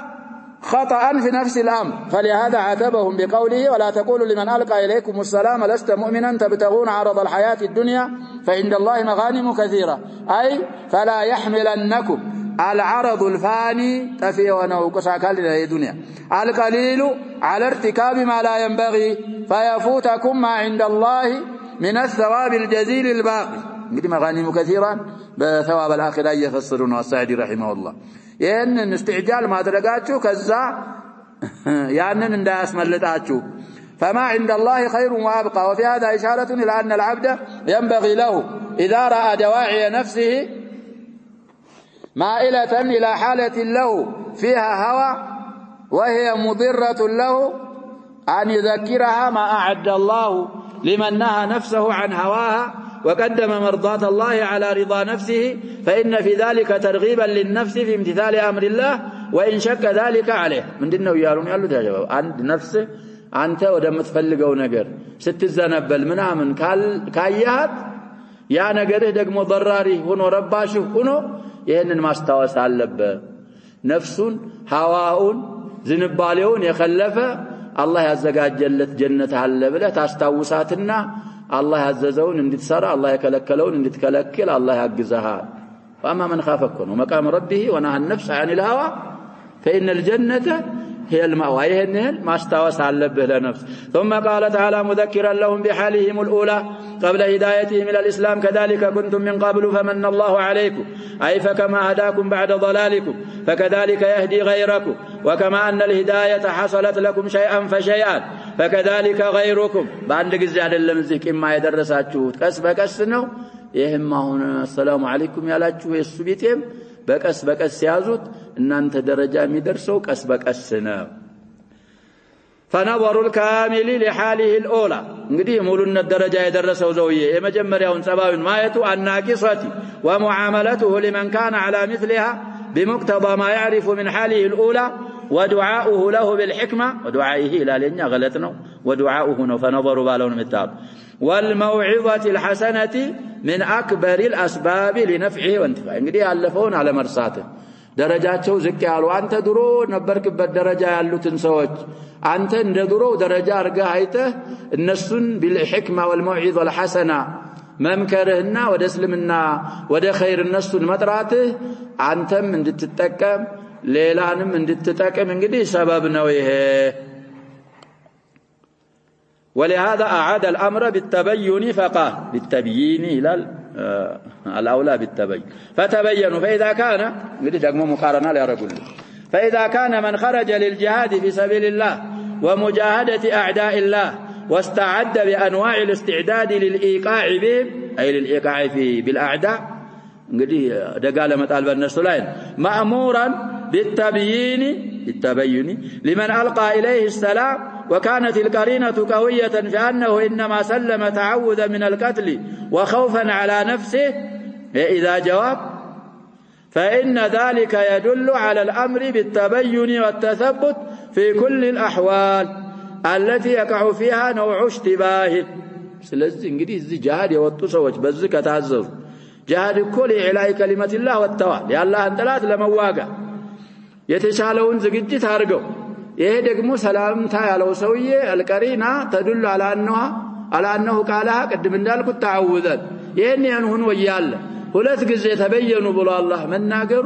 S1: خطأ في نفس الأمر فلهذا عاتبهم بقوله ولا تقولوا لمن ألقى إليكم السلام لست مؤمنا تبتغون عرض الحياة الدنيا فعند الله مغانم كثيرة أي فلا يحملنكم العرض الفاني تفيونه كساكال الدنيا القليل على ارتكاب ما لا ينبغي فيفوتكم ما عند الله من الثواب الجزيل الباقي قد مغانم كثيرا بثواب الآخرة يفسرون السعدي رحمه الله ይሄንን استعجال ማድረጋችሁ ከዛ ያንን እንዳያስመልጣችሁ فما عند الله خير وابقى وفي هذا إشارة إلى أن العبد ينبغي له إذا رأى دواعي نفسه مائلة إلى حالة له فيها هوى وهي مضرة له أن يذكرها ما أعد الله لمن نهى نفسه عن هواها وقدم مرضات الله على رضا نفسه فإن في ذلك ترغيبا للنفس في امتثال أمر الله وإن شك ذلك عليه من دينه يالون يالو يا جواب عند نفسه أنت ودمتفلقوا نجر ستزنبل منامن كايات يا نجره دق مضراري هنو رباشه هنو يهنن ما استوى سالب نفس هواء زنباليون يخلفه الله يزقاج جلت جنة هالبلة تستوساتنا الله عززون اندتسرى الله يكلكلون اندتكلكل الله يعجزها فأما من خافكم ومقام ربه ونهى النفس عن الهوى فإن الجنة هي المأوى يهنهن ما استوى سالبه لنفس ثم قال تعالى مذكرا لهم بحالهم الأولى قبل هدايتهم إلى الإسلام كذلك كنتم من قبل فمن الله عليكم أي فكما هداكم بعد ضلالكم فكذلك يهدي غيركم وكما أن الهداية حصلت لكم شيئا فشيئا فكذلك غيركم بعد قزاد اللمزك إما يدرساتشو كسب كسنو يهم هنا السلام عليكم يا لاتشو يسبيتهم بكس يازوت إن أنت درجة مدرسو كسنا فنظر الكامل لحاله الأولى نقدي مولنا الدرجة يدرسوا زوية إما جمر يون سباب ما يتو الناقصة ومعاملته لمن كان على مثلها بمقتضى ما يعرف من حاله الأولى ودعاؤه له بالحكمة ودعائه لا لنا غلطنا ودعاؤه فنظروا بالون متاب والموعظة الحسنة من أكبر الأسباب لنفعه وانتفاعه نقدي ألفون على مرساته درجاتቸው ዝቅ ያሉ አንተ ድሮ ነበርክበት ደረጃ ያሉትን ሰዎች አንተ እንደ ድሮ ደረጃ አርገህ አይተህ እነሱን بالحكمة والموعظة الحسنة መምከርህና ወደ እስልምና ወደ ኸይር እነሱን መጥራትህ አንተም እንድትጠቀም ሌላንም እንድትጠቅም እንግዲህ ሰበብ ነው ይሄ ولهذا أعاد الأمر بالتبين فقال بالتبيين إلى الأولى بالتبين فتبينوا فإذا كان فإذا كان من خرج للجهاد في سبيل الله ومجاهدة أعداء الله واستعد بأنواع الاستعداد للإيقاع بهم أي للإيقاع بالأعداء دقالة متقال بالنسلين مأمورا بالتبيين لمن ألقى إليه السلام وكانت القرينة قوية فأنه إنما سلم تعوذا من القتل وخوفا على نفسه إذا جواب فإن ذلك يدل على الأمر بالتبين والتثبت في كل الأحوال التي يقع فيها نوع اشتباه ስለዚህ እንግዲህ እዚህ ጂሃድ የወጡ ሰዎች በዚህ ከታዘዙ ጂሃድ كل إعلاء كلمة الله والتوال የአላህን ጠላት ለመዋጋ የተቻለውን ዝግጅት አድርገው ይሄ ደግሞ ሰላምታ ያለው ሰውዬ القرينة تدل على أنه قالها قدم እንዳልኩት تعوذا ይሄን ሆኖ ይያለ ሁለት ጊዜ ተበየኑ ብሎ አላህ መናገሩ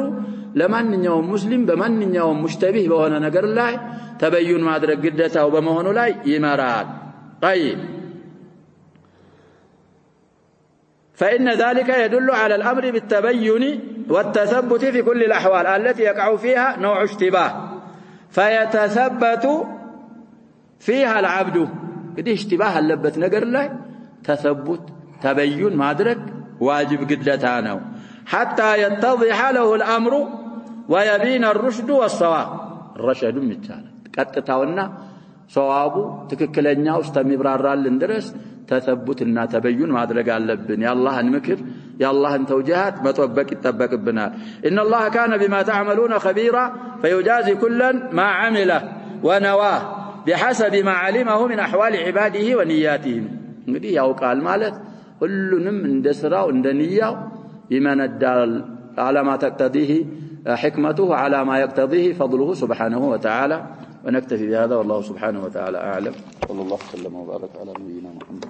S1: ለማንኛውም ሙስሊም በማንኛውም ሙሽተቢህ በሆነ ነገር ላይ ተበዩን ማድረግ ግዴታው በመሆኑ ላይ ይመራል طيب فإن ذلك يدل على الأمر بالتبين والتثبت في كل الأحوال التي يقع فيها نوع اشتباه فيتثبت فيها العبد قد اشتباه اللبت نقر له تثبت تبين مادرك واجب قدلتانه حتى يتضح له الأمر ويبين الرشد والصواب الرشد مثال قطتاونا صوابو تككلنياو استمبرارالن درس تثبتنا تبين مادرك አለብን ያላህን ምክር ያላህን ተውጃሃት መጠበቅ ይተበቅብናል ان الله كان بما تعملون خبيرا فيجازي كلا ما عمله ونواه بحسب ما علمه من احوال عباده ونياتهم እንግዲህ ያውቃል ማለት ሁሉንም እንደ ስራው እንደ ንያው ይመነዳል على ما تقتضيه حكمته على ما يقتضيه فضله سبحانه وتعالى ونكتفي بهذا والله سبحانه وتعالى أعلم صلى الله وسلم وبارك على نبينا محمد